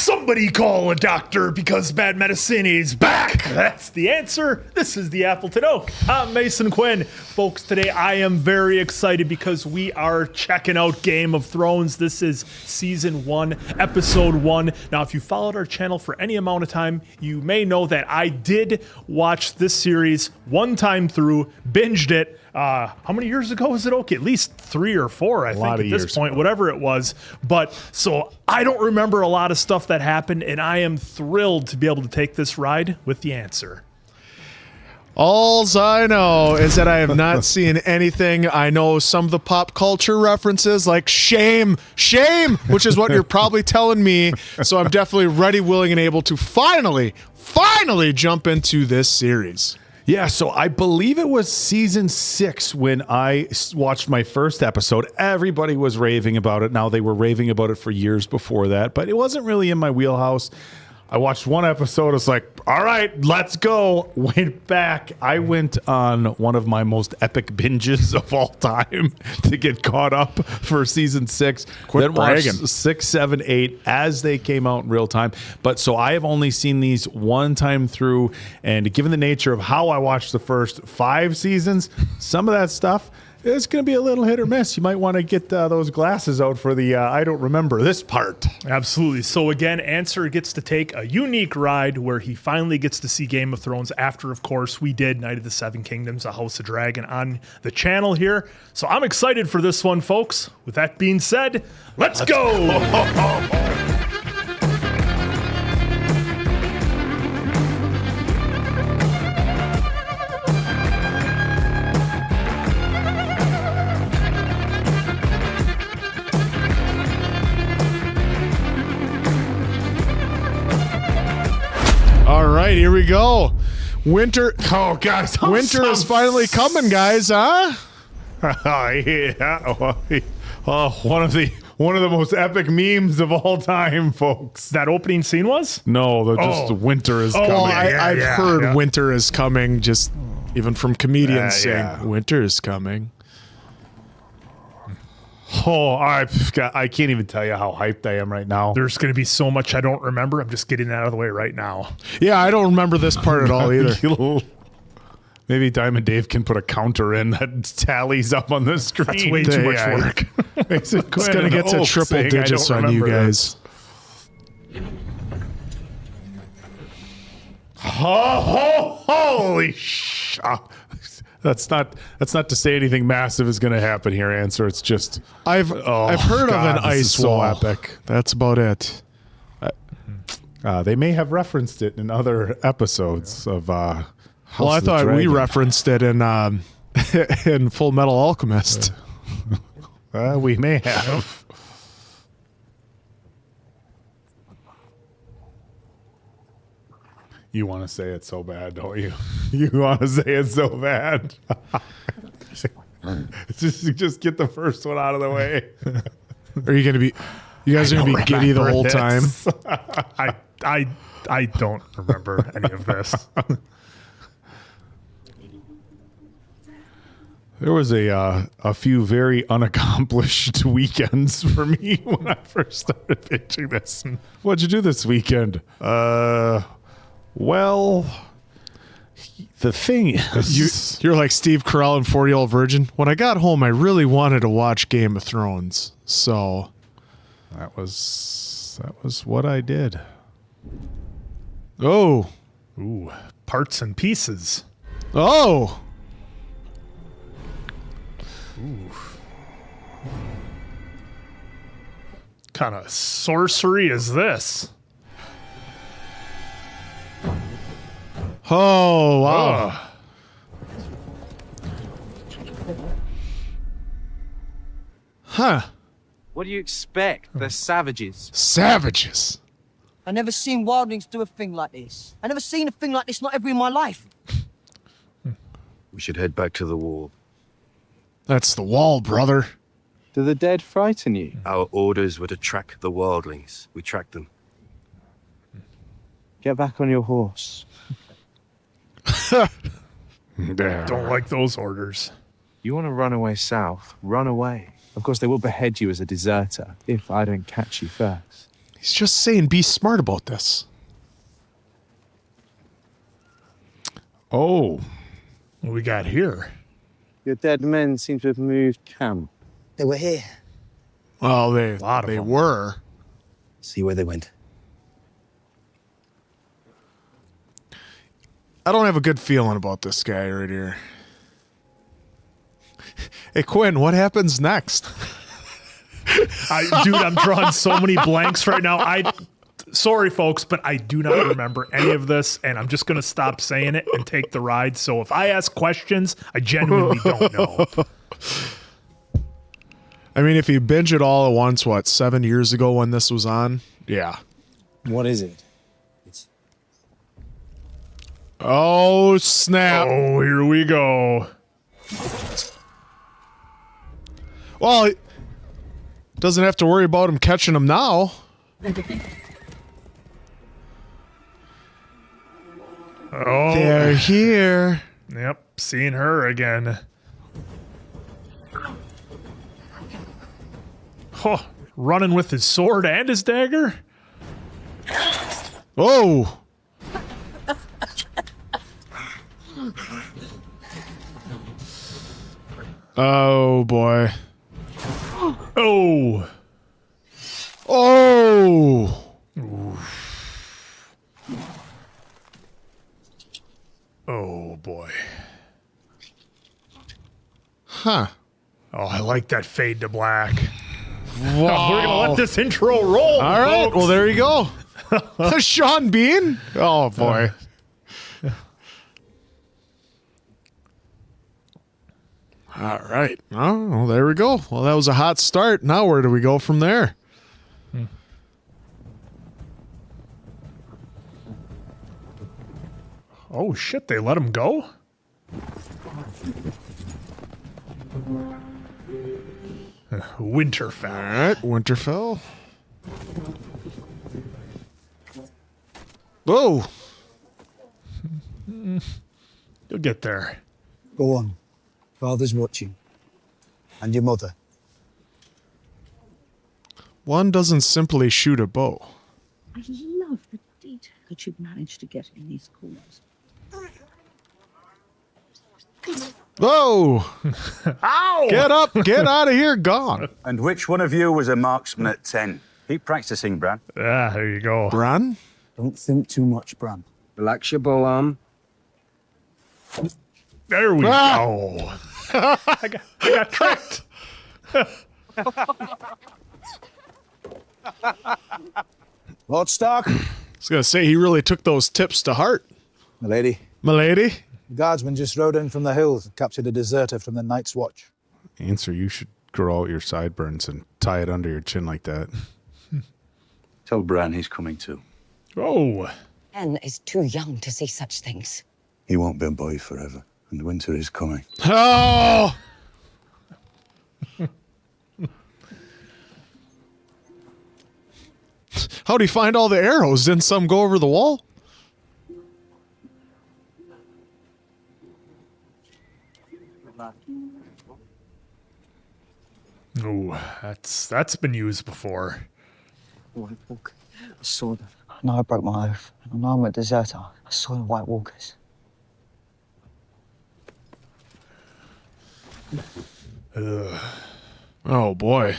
Somebody call a doctor because bad medicine is back. That's the answer. This is the Appleton Oak. I'm Mason Quinn. Folks, today I am very excited because we are checking out Game of Thrones. This is season 1, episode 1. Now, if you followed our channel for any amount of time, you may know that I did watch this series one time through, binged it. How many years ago was it? Okay, at least 3 or 4, I think, at this point, whatever it was. But so I don't remember a lot of stuff that happened, and I am thrilled to be able to take this ride with the answer. Alls I know is that I have not seen anything. I know some of the pop culture references like shame, which is what you're probably telling me. So I'm definitely ready, willing, and able to finally jump into this series. Yeah, so I believe it was season 6 when I watched my first episode. Everybody was raving about it. Now, they were raving about it for years before that, but it wasn't really in my wheelhouse. I watched one episode. I was like, all right, let's go. Went back. I went on one of my most epic binges of all time to get caught up for season 6. Quit bragging. Watched 6, 7, 8 as they came out in real time. But so I have only seen these one time through. And given the nature of how I watched the first 5 seasons, some of that stuff, it's going to be a little hit or miss. You might want to get those glasses out for the I don't remember this part. Absolutely. So again, Answer gets to take a unique ride where he finally gets to see Game of Thrones after, of course, we did Night of the Seven Kingdoms, A House of Dragon on the channel here. So I'm excited for this one, folks. With that being said, let's go. All right, here we go. Winter. Oh, guys. Winter is finally coming, guys, huh? Yeah. One of the most epic memes of all time, folks. That opening scene was? No, just winter is coming. I've heard winter is coming, just even from comedians saying winter is coming. Oh, I can't even tell you how hyped I am right now. There's going to be so much I don't remember. I'm just getting that out of the way right now. Yeah, I don't remember this part at all either. Maybe Diamond Dave can put a counter in that tallies up on the screen. That's way too much work. It's going to get to triple digits on you guys. Holy sh! That's not to say anything massive is going to happen here, Answer. It's just I've heard of an ice wall. So epic. That's about it. They may have referenced it in other episodes of House I of thought Dragon. we referenced it in in Full Metal Alchemist. We may have. You want to say it so bad, don't you? You want to say it so bad. just get the first one out of the way. Are you going to be? You guys are going to be giddy the whole time. I don't remember any of this. There was a few very unaccomplished weekends for me when I first started pitching this. What'd you do this weekend? Well, the thing is... You're like Steve Carell in 40-Year-Old Virgin. When I got home, I really wanted to watch Game of Thrones. So... That was what I did. Oh. Ooh, parts and pieces. Oh. Ooh. Kind of sorcery is this? Oh, wow. Huh. What do you expect? They're savages. Savages. I never seen wildlings do a thing like this. I never seen a thing like this, not ever in my life. We should head back to the wall. That's the wall, brother. Do the dead frighten you? Our orders were to track the wildlings. We tracked them. Get back on your horse. Don't like those orders. You want to run away south? Run away. Of course, they will behead you as a deserter if I don't catch you first. He's just saying be smart about this. Oh, What do we got here? Your dead men seem to have moved camp. They were here. Well, they lot of them. were. See where they went. I don't have a good feeling about this guy right here. Hey, Quinn, what happens next? Dude, I'm drawing so many blanks right now. Sorry, folks, but I do not remember any of this, and I'm just going to stop saying it and take the ride. So if I ask questions, I genuinely don't know. I mean, if you binge it all at once, what, 7 years ago when this was on? Yeah. What is it? Oh, snap. Oh, here we go. Well, he doesn't have to worry about him catching him now. Oh, They're here. yep, seeing her again. Oh, running with his sword and his dagger? Oh. Oh, boy. Oh. Oh. Oh, boy. Huh. Oh, I like that fade to black. Wow. We're going to let this intro roll. All right. folks. Well, there you go. Sean Bean. Oh, boy. All right. Oh, well, there we go. Well, that was a hot start. Now where do we go from there? Oh, shit, they let him go? Winterfell. All right. Winterfell. Whoa. You'll get there. Go on. Father's watching. And your mother. One doesn't simply shoot a bow. I love the detail that you've managed to get in these corners. Whoa. Ow! Get up. Get out of here. Gone. And which one of you was a marksman at 10? Keep practicing, Bran. Ah, there you go. Bran? Don't think too much, Bran. Relax your bow arm. There we go. I got tricked. Lord Stark, I was going to say, he really took those tips to heart. milady. Milady? The guardsmen just rode in from the hills and captured a deserter from the Night's Watch. answer. You should grow out your sideburns and tie it under your chin like that. Tell Bran he's coming too. Oh. Ben is too young to see such things. He won't be a boy forever, and winter is coming. Oh! How'd he find all the arrows? Didn't some go over the wall? Oh, that's been used before. White Walker. I saw them. I know I broke my oath. I know I'm a deserter. I saw the White Walkers. Oh, boy.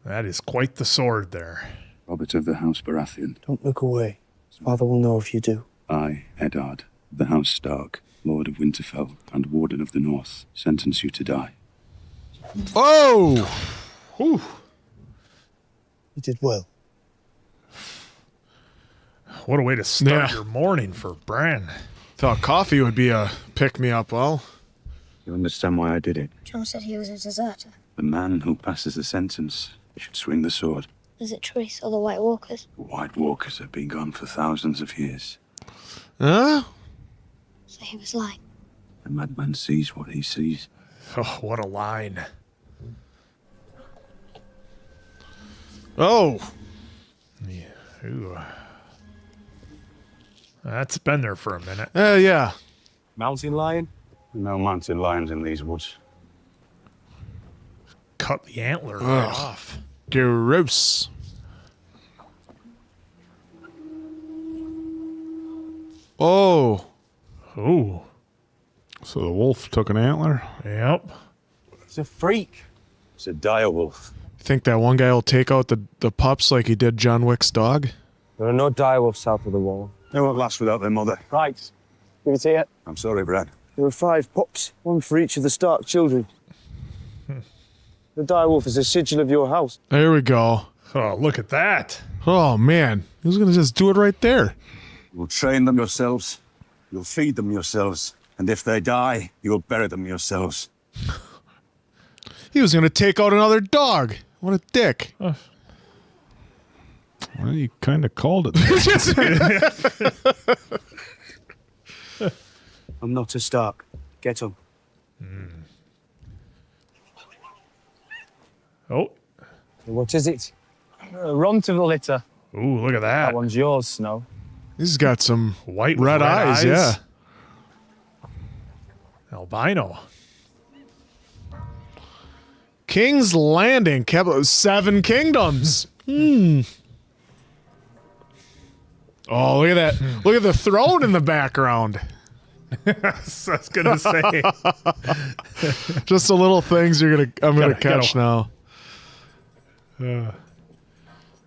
That is quite the sword there. Robert of the House Baratheon. Don't look away. Father will know if you do. I, Eddard, the House Stark, Lord of Winterfell and Warden of the North, sentence you to die. Oh! Whew. You did well. What a way to start Yeah. your morning for Bran. Thought coffee would be a pick-me-up, well. You understand why I did it? Joe said he was a deserter. The man who passes the sentence should swing the sword. Is it true he saw the White Walkers? The White Walkers have been gone for thousands of years. Huh? So he was lying. The madman sees what he sees. Oh, what a line. Oh. Ooh. That's been there for a minute. Yeah. Mountain lion? No mountain lions in these woods. cut the antler right off. Gross. Oh. Oh. So the wolf took an antler? Yep. It's a freak. It's a dire wolf. Think that one guy will take out the pups like he did John Wick's dog? There are no dire wolves south of the wall. They won't last without their mother. Right. Give it here. I'm sorry, Brad. There are 5 pups, one for each of the Stark children. The dire wolf is a sigil of your house. There we go. Oh, look at that. Oh, man. He was going to just do it right there. You'll train them yourselves. You'll feed them yourselves. And if they die, you'll bury them yourselves. He was going to take out another dog. What a dick. Well, you kind of called it. I'm not a Stark. Get on. Oh. What is it? Run to the litter. Ooh, look at that. That one's yours, Snow. He's got some White red eyes, yeah. Albino. King's Landing, 7 kingdoms. Oh, look at that. Look at the throne in the background. I was gonna say. Just the little things I'm gonna Gotta- catch now.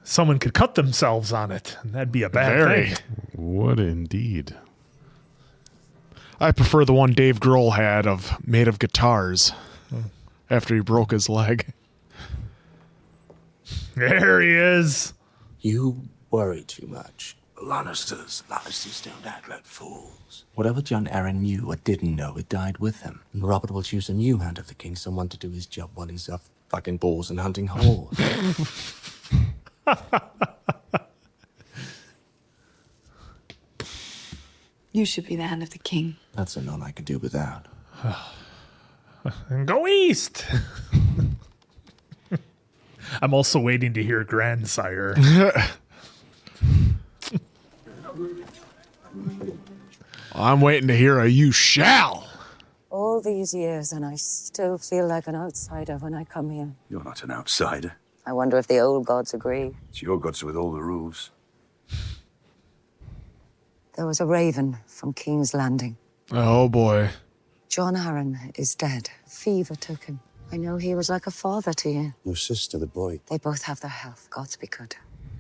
Someone could cut themselves on it, and that'd be a bad thing. What indeed. I prefer the one Dave Grohl had made of guitars after he broke his leg. There he is. You worry too much. Lannisters don't act like fools. Whatever John Arryn knew or didn't know, it died with him. And Robert will choose a new hand of the king, someone to do his job while he's off fucking balls and hunting holes. You should be the hand of the king. That's a none I could do without. And go east. I'm also waiting to hear grandsire. I'm waiting to hear a "you shall." All these years, and I still feel like an outsider when I come here. You're not an outsider. I wonder if the old gods agree. It's your gods with all the rules. There was a raven from King's Landing. Oh boy. John Arryn is dead. Fever took him. I know he was like a father to you. Your sister, the boy. They both have their health. Gods be good.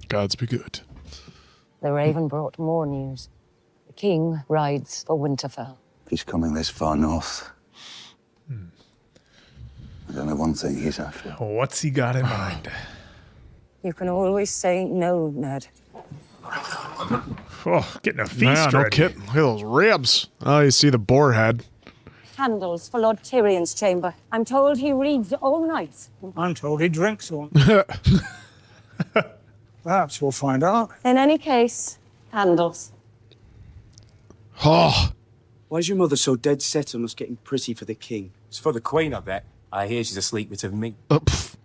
Gods be good. The raven brought more news. The king rides for Winterfell. He's coming this far north. There's only one thing he's after. What's he got in mind? You can always say no, Ned. Oh, getting a feast Yeah, no ready. kidding. Look at those ribs. Oh, you see the boar head. Candles for Lord Tyrion's chamber. I'm told he reads all night. I'm told he drinks one. Perhaps we'll find out. In any case, candles. Oh, Why's your mother so dead set on us getting pretty for the king? It's for the queen, I bet. I hear she's asleep with me. pff.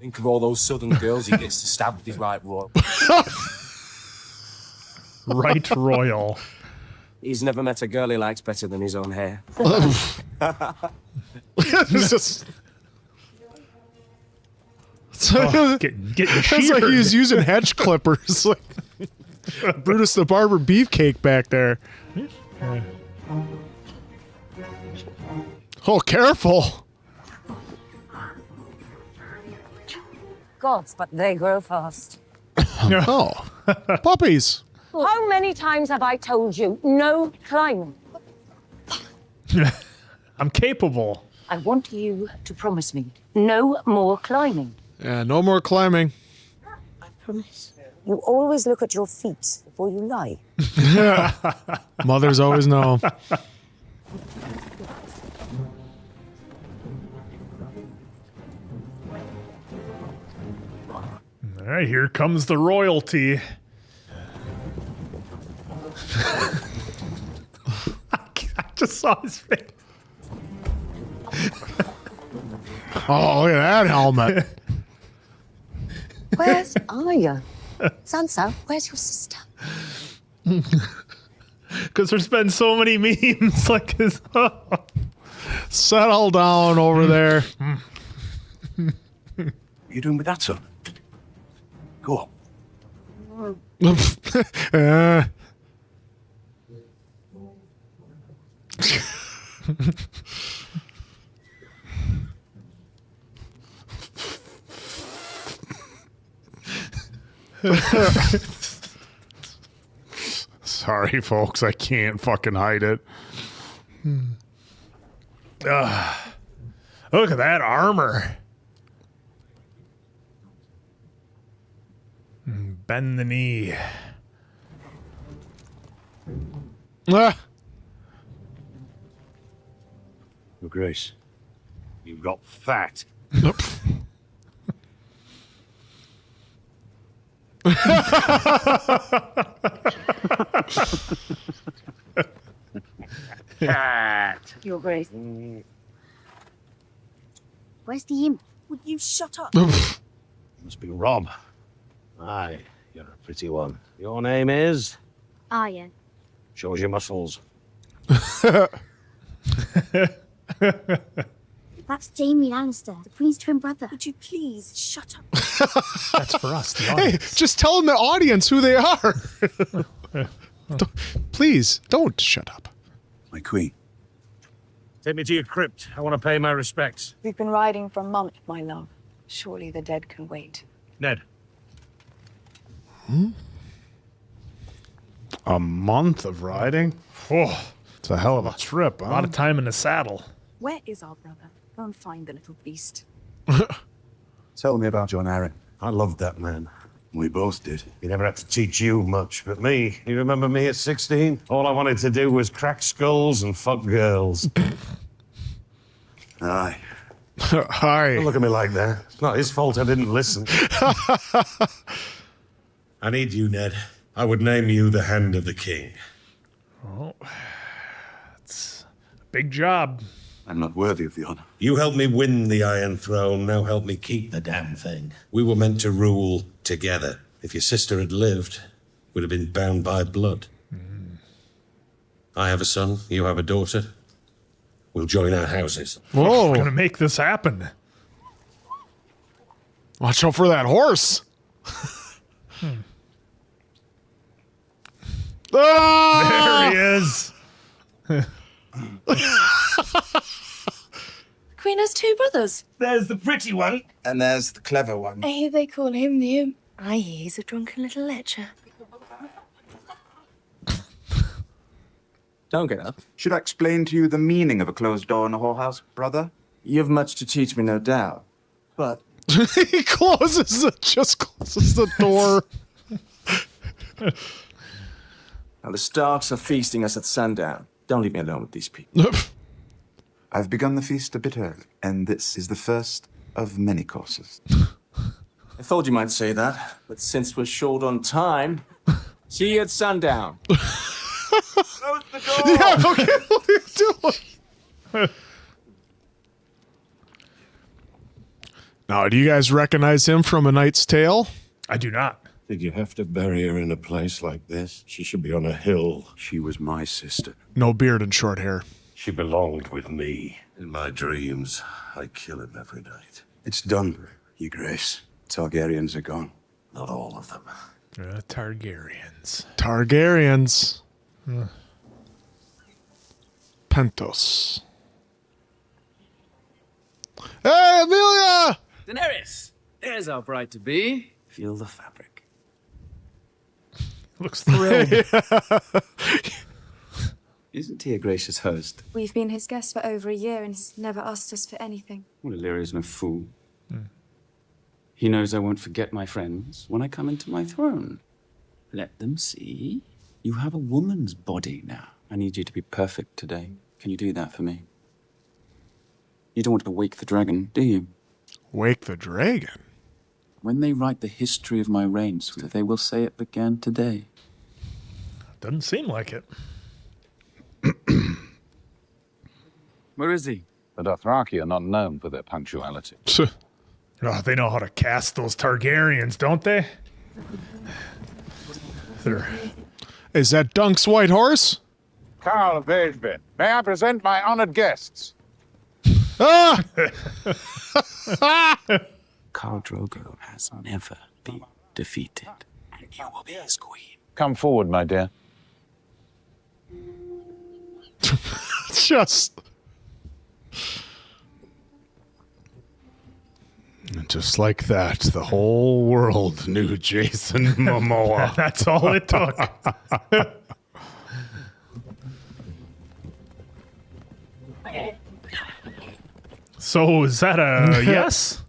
Think of all those southern girls he gets to stab with his right royal. Right royal. He's never met a girl he likes better than his own hair. It's just. Oh, getting It's like sheared. he was using hedge clippers. Like Brutus the Barber beefcake back there. Oh, careful. Gods, but they grow fast. Oh, puppies. How many times have I told you, no climbing? I'm capable. I want you to promise me no more climbing. Yeah, no more climbing. I promise. You always look at your feet before you lie. Mothers always know. All right, here comes the royalty. I just saw his face. Oh, look at that helmet. Where's Arya? Sansa, where's your sister? Because there's been so many memes like this. Settle down over there. are you doing with that, son? Go on. Sorry, folks. I can't fucking hide it. Look at that armor. Bend the knee. Ah. Your Grace, you've got fat. Cat. Your Grace. Where's the imp? Would you shut up? Must be Rob. Aye, you're a pretty one. Your name is? Iron. Shows your muscles. That's Jaime Lannister, the Queen's twin brother. Would you please shut up? That's for us, the Hey, audience. just tell the audience who they are. Please, don't shut up. My queen. Take me to your crypt. I want to pay my respects. We've been riding for a month, my love. Surely the dead can wait. Ned. A month of riding? Oh, It's a hell of a trip, a huh? lot of time in the saddle. Where is our brother? Go and find the little beast. Tell me about John Arryn. I loved that man. We both did. He never had to teach you much, but me, you remember me at 16? All I wanted to do was crack skulls and fuck girls. Aye. Hi. Don't look at me like that. It's not his fault I didn't listen. I need you, Ned. I would name you the Hand of the King. Oh, it's a big job. I'm not worthy of the honor. You helped me win the Iron Throne, now help me keep the damn thing. We were meant to rule together. If your sister had lived, we'd have been bound by blood. I have a son, you have a daughter. We'll join our houses. Whoa. We're gonna make this happen. Watch out for that horse. Ah! There he is. Queen has two brothers. There's the pretty one. And there's the clever one. I hear they call him the imp. I hear he's a drunken little lecher. Don't get up. Should I explain to you the meaning of a closed door in a whorehouse, brother? You've much to teach me, no doubt. But He just closes the door. now the Starks are feasting us at sundown. Don't leave me alone with these people. I've begun the feast a bit early, and this is the first of many courses. I thought you might say that, but since we're short on time, see you at sundown. Close the door! Yeah, okay, what are you doing? Now, do you guys recognize him from A Knight's Tale? I do not. Did you have to bury her in a place like this? She should be on a hill. She was my sister. No beard and short hair. She belonged with me. In my dreams, I kill him every night. It's done, Your Grace. Targaryens are gone. Not all of them. Targaryens. Targaryens. Pentos. Hey, Emilia! Daenerys! There's our bride-to-be. Feel the fabric. Looks thrilled. Isn't he a gracious host? We've been his guests for over a year and he's never asked us for anything. Well, Illyria's no fool. He knows I won't forget my friends when I come into my throne. Let them see. You have a woman's body now. I need you to be perfect today. Can you do that for me? You don't want to wake the dragon, do you? Wake the dragon? When they write the history of my reign, they will say it began today. Doesn't seem like it. Where is he? The Dothraki are not known for their punctuality. Oh, they know how to cast those Targaryens, don't they? Is that Dunk's white horse? Carl of Vagebin, may I present my honored guests? Ah! Khal Drogo has never been defeated, and you will be his queen. Come forward, my dear. Just like that, the whole world knew Jason Momoa. That's all it took. So is that a yes?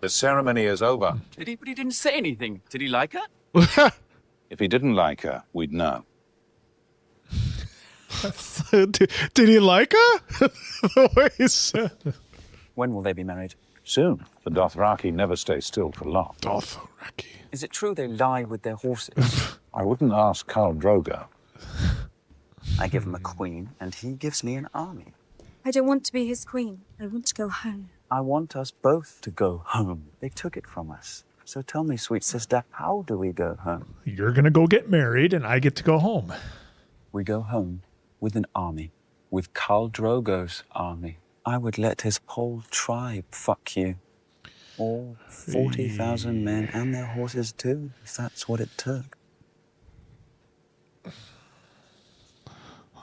The ceremony is over. But he didn't say anything. Did he like her? If he didn't like her, we'd know. Did he like her? The way he said it. When will they be married? Soon. The Dothraki never stay still for long. Dothraki. Is it true they lie with their horses? I wouldn't ask Khal Drogo. I give him a queen, and he gives me an army. I don't want to be his queen. I want to go home. I want us both to go home. They took it from us. So tell me, sweet sister, how do we go home? You're going to go get married, and I get to go home. We go home with an army, with Khal Drogo's army. I would let his whole tribe fuck you. All 40,000 men and their horses too, if that's what it took.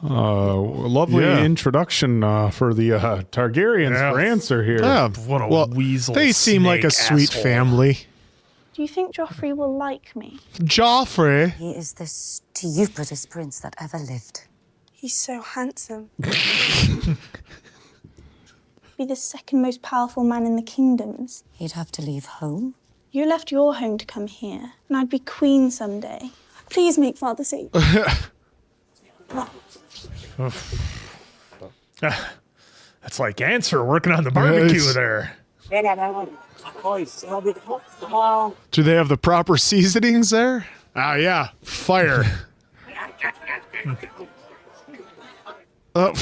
Lovely introduction for the Targaryens for answer here. Yeah, What a weasel. They seem like a sweet asshole. family. Do you think Joffrey will like me? Joffrey. He is the stupidest prince that ever lived. He's so handsome. Be the second most powerful man in the kingdoms. He'd have to leave home. You left your home to come here, and I'd be queen someday. Please make father say. That's like Answer working on the barbecue there. Do they have the proper seasonings there? Ah, yeah. Fire. Oh.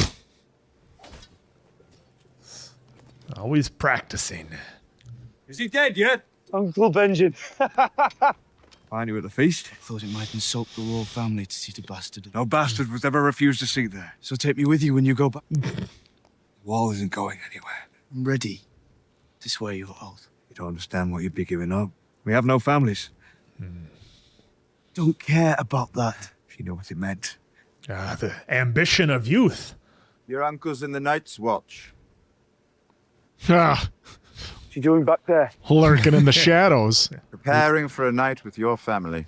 Always practicing. Is he dead yet? Uncle Benjamin. Find you at the feast. Thought it might insult the royal family to see the bastard. No bastard was ever refused a seat there. So take me with you when you go back. The wall isn't going anywhere. I'm ready to swear your oath. You don't understand what you'd be giving up. We have no families. Don't care about that. If you know what it meant. The ambition of youth. Your uncle's in the Night's Watch. Ah, What you doing back there? lurking in the shadows. Preparing for a night with your family.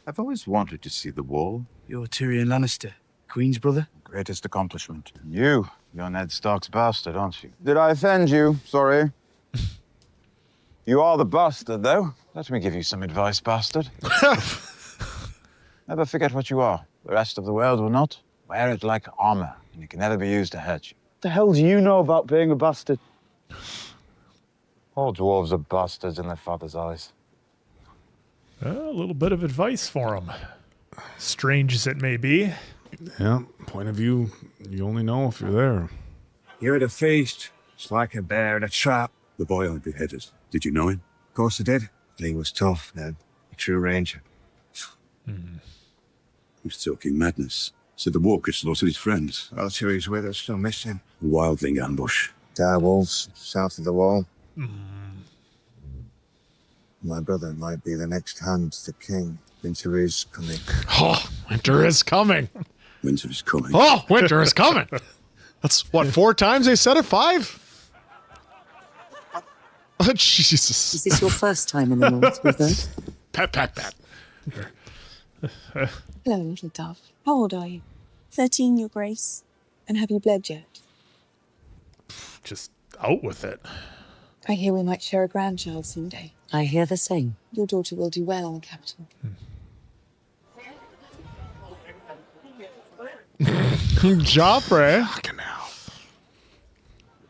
I've always wanted to see the wall. You're Tyrion Lannister, Queen's brother. Greatest accomplishment. You're Ned Stark's bastard, aren't you? Did I offend you? Sorry. You are the bastard, though. Let me give you some advice, bastard. Never forget what you are. The rest of the world will not. Wear it like armor, and it can never be used to hurt you. What the hell do you know about being a bastard? All dwarves are bastards in their father's eyes. A little bit of advice for him. Strange as it may be. Yeah, point of view, you only know if you're there. You're at a feast. It's like a bear in a trap. The boy I beheaded. Did you know him? Of course I did. He was tough, Ned. A true ranger. He was talking madness. Said the walker slaughtered his friends. Well, two he's with us, still missing. A wildling ambush. Dire wolves, south of the wall. My brother might be the next hand to the king. Winter is coming. Oh, winter is coming. Winter is coming. Oh, winter is coming. That's what, 4 times they said it? 5? Oh, Jesus. Is this your first time in the north with us? Pat, pat, pat. Hello, little dove. How old are you? 13, Your Grace. And have you bled yet? Just out with it. I hear we might share a grandchild someday. I hear the same. Your daughter will do well in the capital. Joffrey.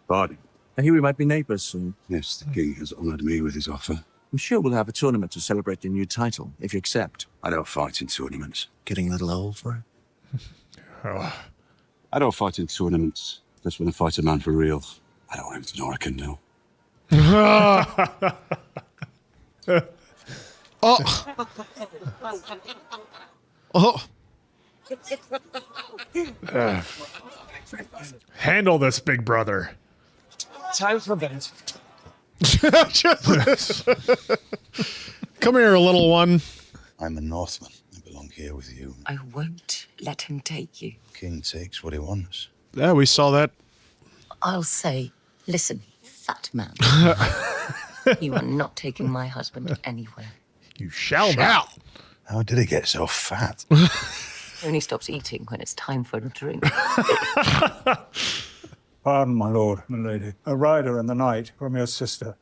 Pardon. I hear we might be neighbours soon. Yes, the king has honoured me with his offer. I'm sure we'll have a tournament to celebrate your new title, if you accept. I don't fight in tournaments. Getting a little old for it. I don't fight in tournaments. Just when I fight a man for real. I don't want him to know I can know. Oh. Oh. Handle this, big brother. Time for bed. Come here, little one. I'm a Northman. I belong here with you. I won't let him take you. King takes what he wants. Yeah, we saw that. I'll say, listen, fat man. You are not taking my husband anywhere. You shall not. How did he get so fat? He only stops eating when it's time for a drink. Pardon, my lord, my lady. A rider in the night from your sister.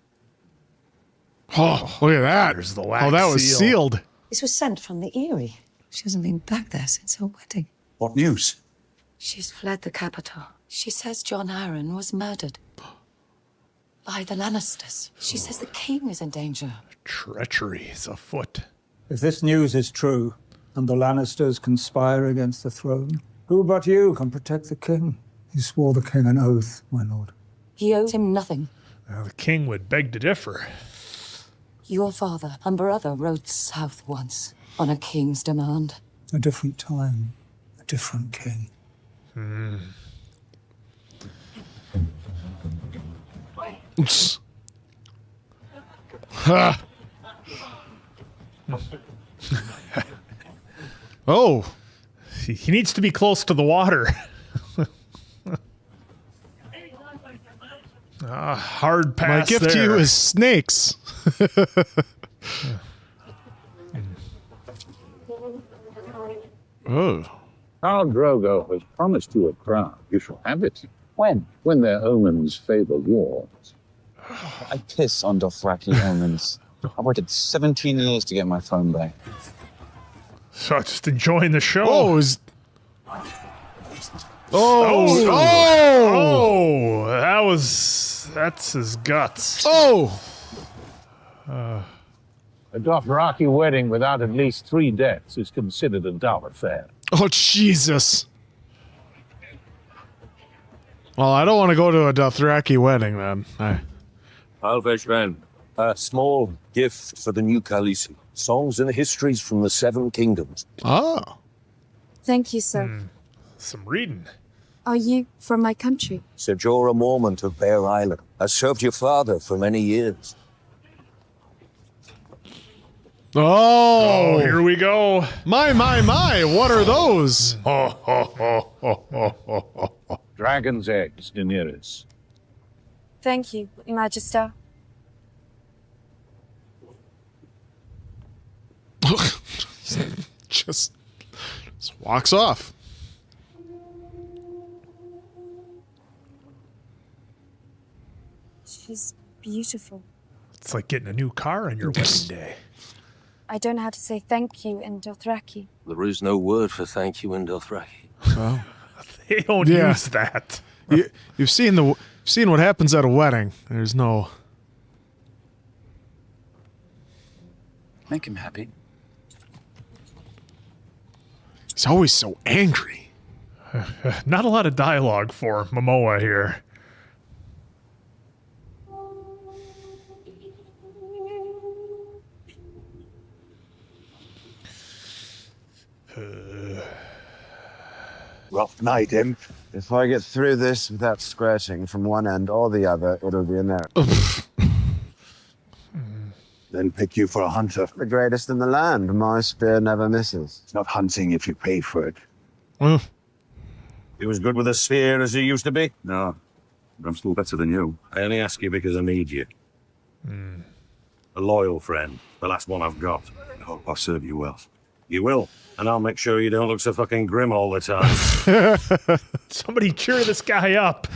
Oh, look at that. There's the wax Oh, that was seal. sealed. This was sent from the Eyrie. She hasn't been back there since her wedding. What news? She's fled the capital. She says John Arryn was murdered. By the Lannisters. She says the king is in danger. Treachery is afoot. If this news is true, and the Lannisters conspire against the throne, who but you can protect the king? He swore the king an oath, my lord. He owes him nothing. Now, the king would beg to differ. Your father and brother rode south once on a king's demand. A different time, a different king. Oops. Ha. Oh. He needs to be close to the water. Hard pass. My gift to you is snakes. Oh. Khal Drogo has promised you a crown. You shall have it. When? When their omens favor war. I piss on Dothraki omens. I waited 17 years to get my phone back. So just enjoying the show. Oh, That's his guts. Oh. A Dothraki wedding without at least 3 deaths is considered a dull affair. Oh, Jesus. Well, I don't want to go to a Dothraki wedding, then. Alveshran, a small gift for the new Khaleesi. Songs and histories from the 7 kingdoms. Oh. Thank you, sir. Some reading. Are you from my country? Sir Jorah Mormont of Bear Island has served your father for many years. Oh, here we go. My, what are those? Dragon's eggs, Daenerys. Thank you, Magister. just walks off. She's beautiful. It's like getting a new car on your wedding day. I don't know how to say thank you in Dothraki. There is no word for thank you in Dothraki. Well, they don't use that. You've seen what happens at a wedding. There's no. Make him happy. He's always so angry. Not a lot of dialogue for Momoa here. Rough night, Imp. If I get through this without scratching from one end or the other, it'll be a merit. Then pick you for a hunter. The greatest in the land. My spear never misses. It's not hunting if you pay for it. He was good with a spear as he used to be? No, but I'm still better than you. I only ask you because I need you. A loyal friend. The last one I've got. I hope I'll serve you well. You will. And I'll make sure you don't look so fucking grim all the time. Somebody cheer this guy up.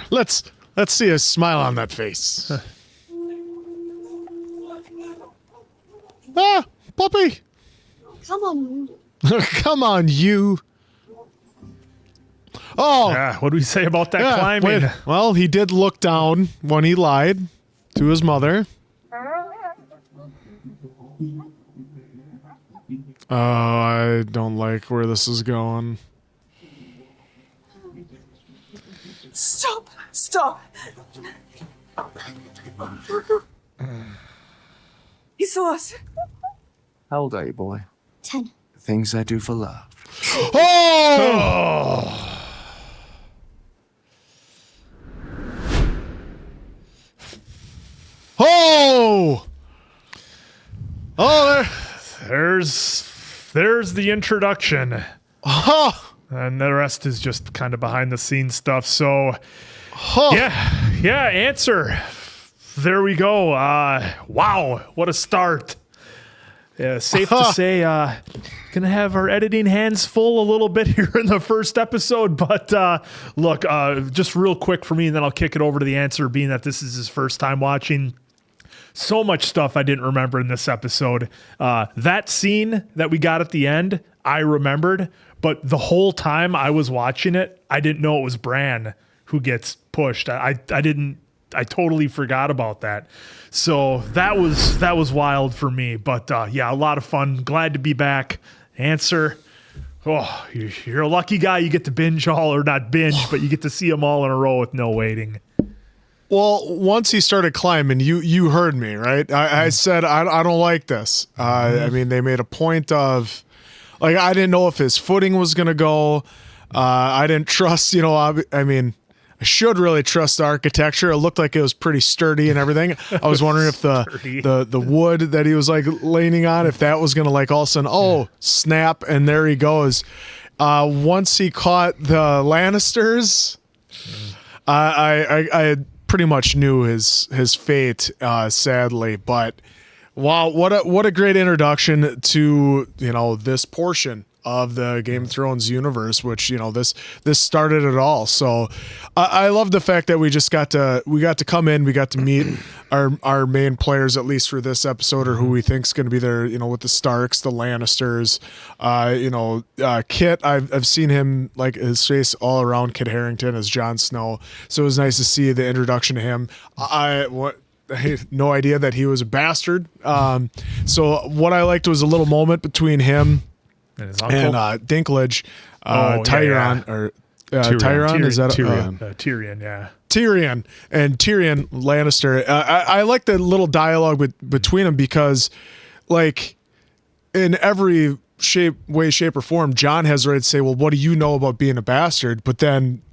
Let's see a smile on that face. Ah, puppy. Come on. Come on, you. Oh. Yeah, what do we say about that climbing? Well, he did look down when he lied to his mother. Oh, I don't like where this is going. Stop! Stop! He saw us. How old are you, boy? 10. Things I do for love. Oh! Oh! Oh, There's the introduction. And the rest is just kind of behind the scenes stuff. So, yeah, answer. There we go. Wow, what a start. Safe to say, gonna have our editing hands full a little bit here in the first episode. But look, just real quick for me, and then I'll kick it over to the answer, being that this is his first time watching. So much stuff I didn't remember in this episode. That scene that we got at the end, I remembered. But the whole time I was watching it, I didn't know it was Bran who gets pushed. I totally forgot about that. So that was wild for me. But yeah, a lot of fun. Glad to be back. Answer. Oh, you're a lucky guy. You get to binge all, or not binge, but you get to see them all in a row with no waiting. Well, once he started climbing, you heard me, right? I said, I don't like this. I mean, they made a point of, like, I didn't know if his footing was going to go. I didn't trust, I mean, I should really trust the architecture. It looked like it was pretty sturdy and everything. I was wondering if the wood that he was like leaning on, if that was going to like all of a sudden, snap, and there he goes. Once he caught the Lannisters, I pretty much knew his fate, sadly. But wow, what a great introduction to this portion of the Game of Thrones universe, which this started it all. So I love the fact that we got to come in, we got to meet our main players, at least for this episode, or who we think is going to be there, with the Starks, the Lannisters, Kit. I've seen him, like, his face all around, Kit Harington as Jon Snow. So it was nice to see the introduction to him. I had no idea that he was a bastard. So what I liked was a little moment between him and Dinklage, Tyrion, or Tyrion, is that Tyrion? Tyrion, yeah. Tyrion and Tyrion Lannister. I like the little dialogue between them because, like, in every way, shape, or form, Jon has the right to say, "Well, what do you know about being a bastard?" But then,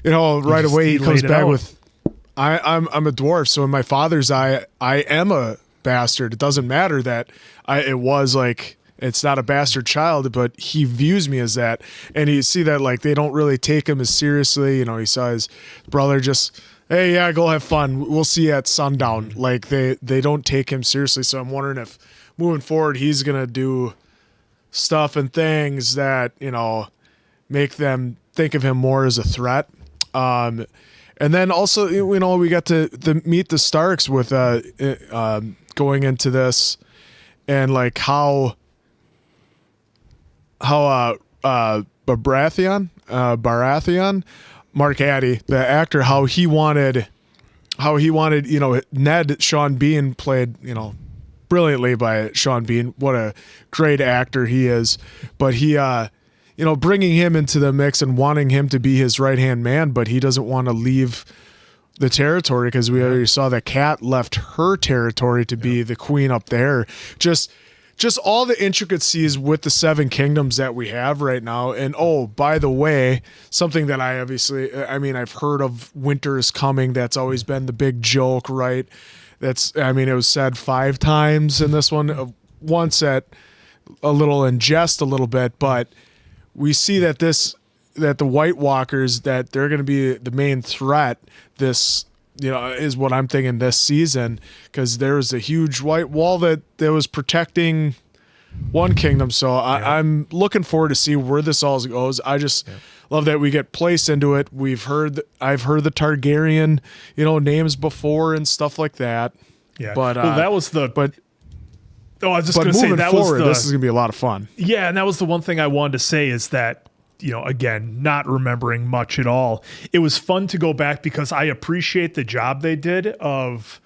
right away he comes back with, "I'm a dwarf, so in my father's eye, I am a bastard. It doesn't matter that it was like." It's not a bastard child, but he views me as that. And you see that, like, they don't really take him as seriously. He saw his brother just, hey, yeah, go have fun. We'll see you at sundown. Like, they don't take him seriously. So I'm wondering if moving forward, he's going to do stuff and things that, make them think of him more as a threat. And then also, we got to meet the Starks with going into this, and like how Baratheon, Mark Addy, the actor, how he wanted, Ned, Sean Bean, played, brilliantly by Sean Bean. What a great actor he is. But he, bringing him into the mix and wanting him to be his right-hand man, but he doesn't want to leave the territory, because we already saw that Kat left her territory to be the queen up there. Just all the intricacies with the Seven Kingdoms that we have right now. And by the way, something that I've heard of, winter is coming. That's always been the big joke, right? It was said 5 times in this one, once at a little in jest a little bit, but we see that the White Walkers, that they're going to be the main threat. This, is what I'm thinking this season, because there was a huge white wall that was protecting one kingdom. So I'm looking forward to see where this all goes. I just love that we get placed into it. I've heard the Targaryen, names before and stuff like that. Yeah, but that was the. I was just going to say that forward, this is going to be a lot of fun. Yeah, and that was the one thing I wanted to say is that, again, not remembering much at all. It was fun to go back because I appreciate the job they did of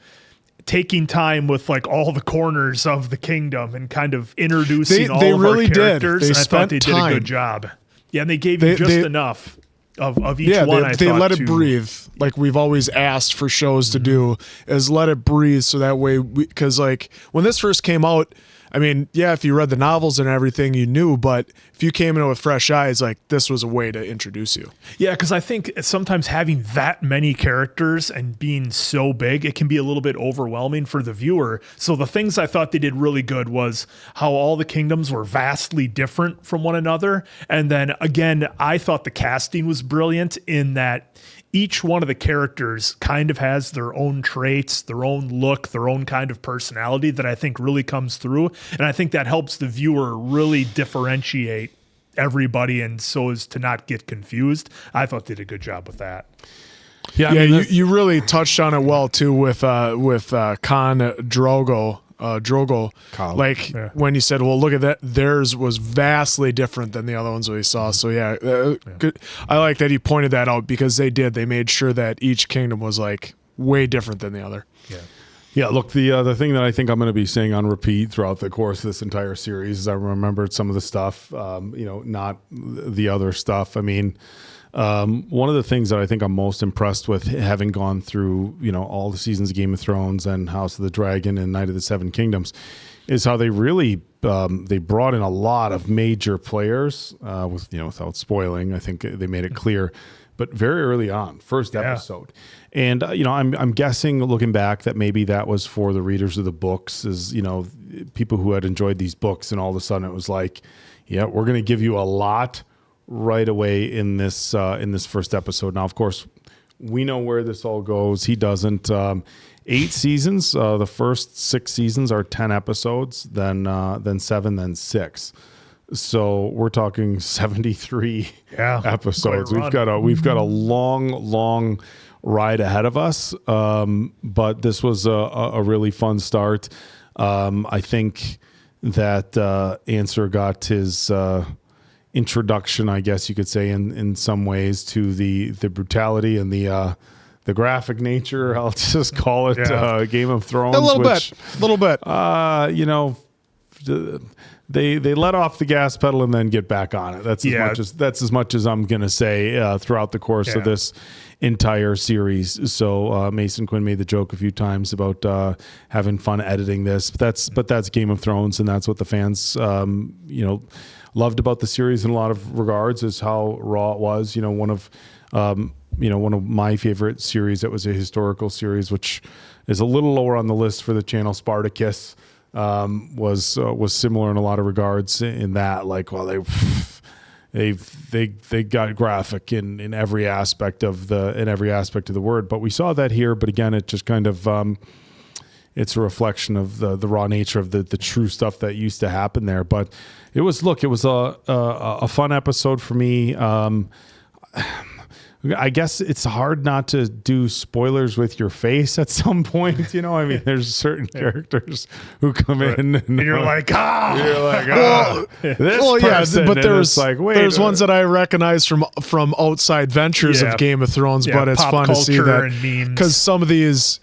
taking time with like all the corners of the kingdom and kind of introducing all of our characters. And I thought they did a good job. Yeah, and they gave you just enough of each one. They let it breathe, like we've always asked for shows to do, is let it breathe, so that way, because like when this first came out, I mean, yeah, if you read the novels and everything, you knew, but if you came in with fresh eyes, like this was a way to introduce you. Yeah, because I think sometimes having that many characters and being so big, it can be a little bit overwhelming for the viewer. So the things I thought they did really good was how all the kingdoms were vastly different from one another. And then again, I thought the casting was brilliant in that each one of the characters kind of has their own traits, their own look, their own kind of personality that I think really comes through. And I think that helps the viewer really differentiate everybody and so as to not get confused. I thought they did a good job with that. Yeah, you really touched on it well too with Khan Drogo. When you said, well, look at that, theirs was vastly different than the other ones we saw. So good. I like that you pointed that out because they made sure that each kingdom was like way different than the other. Yeah, look, the thing that I think I'm going to be saying on repeat throughout the course of this entire series is I remembered some of the stuff, not the other stuff. I mean, one of the things that I think I'm most impressed with, having gone through, all the seasons of Game of Thrones and House of the Dragon and Night of the Seven Kingdoms, is how they really they brought in a lot of major players without spoiling. I think they made it clear, but very early on, first episode. And I'm guessing, looking back, that maybe that was for the readers of the books, is people who had enjoyed these books, and all of a sudden it was like, yeah, we're going to give you a lot right away in this first episode. Now, of course, we know where this all goes. He doesn't. 8 seasons. The first 6 seasons are 10 episodes. Then 7. Then 6. So we're talking 73 episodes. We've got a long ride ahead of us. But this was a really fun start. I think that Answer got his introduction, I guess you could say, in some ways, to the brutality and the graphic nature. I'll just call it Game of Thrones. A little bit. They let off the gas pedal and then get back on it. That's as much as I'm gonna say throughout the course of this entire series. So Mason Quinn made the joke a few times about having fun editing this, but that's Game of Thrones, and that's what the fans loved about the series in a lot of regards, is how raw it was. One of my favorite series that was a historical series, which is a little lower on the list for the channel, Spartacus, was similar in a lot of regards in that, like, well, they got graphic in every aspect of the word. But we saw that here, but again, it just kind of it's a reflection of the raw nature of the true stuff that used to happen there. But it was a fun episode for me. I guess it's hard not to do spoilers with your face at some point. I mean, there's certain characters who come in and you're like, this person. But there's there's ones that I recognize from outside ventures of Game of Thrones, but it's fun to see that, because some of these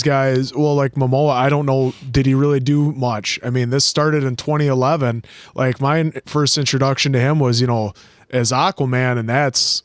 guys, well, like Momoa, I don't know, did he really do much? I mean, this started in 2011. Like, my first introduction to him was, as Aquaman, and that's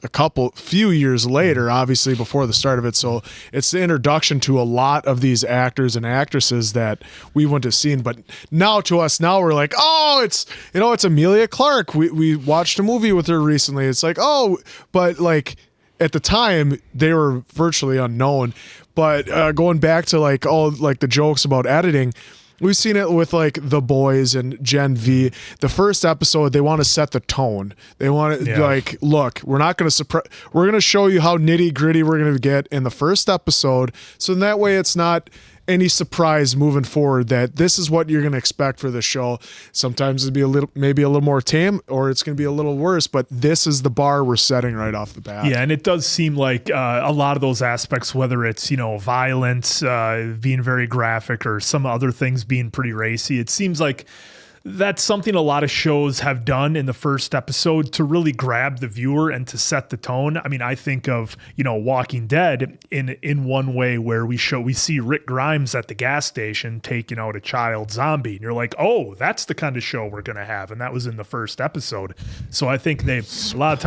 few years later, obviously before the start of it. So it's the introduction to a lot of these actors and actresses that we wouldn't have seen. But now we're like, oh, it's Emilia Clarke. We watched a movie with her recently. It's like, oh, but like at the time they were virtually unknown. But going back to like the jokes about editing, we've seen it with like The Boys and Gen V. The first episode, they want to set the tone. They want to like, look, we're not going to suppress. We're going to show you how nitty gritty we're going to get in the first episode. So in that way, it's not any surprise moving forward that this is what you're going to expect for the show. Sometimes it'll be maybe a little more tame, or it's going to be a little worse, but this is the bar we're setting right off the bat. Yeah, and it does seem like a lot of those aspects, whether it's, violence, being very graphic, or some other things being pretty racy, it seems like that's something a lot of shows have done in the first episode to really grab the viewer and to set the tone. I mean, I think of, Walking Dead in one way where we see Rick Grimes at the gas station taking out a child zombie. And you're like, oh, that's the kind of show we're going to have. And that was in the first episode. So I think a lot of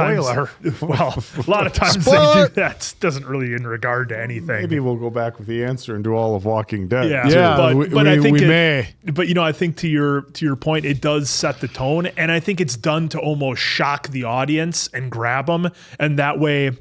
times they do that. Doesn't really in regard to anything. Maybe we'll go back with the answer and do all of Walking Dead. Yeah, but I think we may. But I think to your point, it does set the tone, and I think it's done to almost shock the audience and grab them, and that way,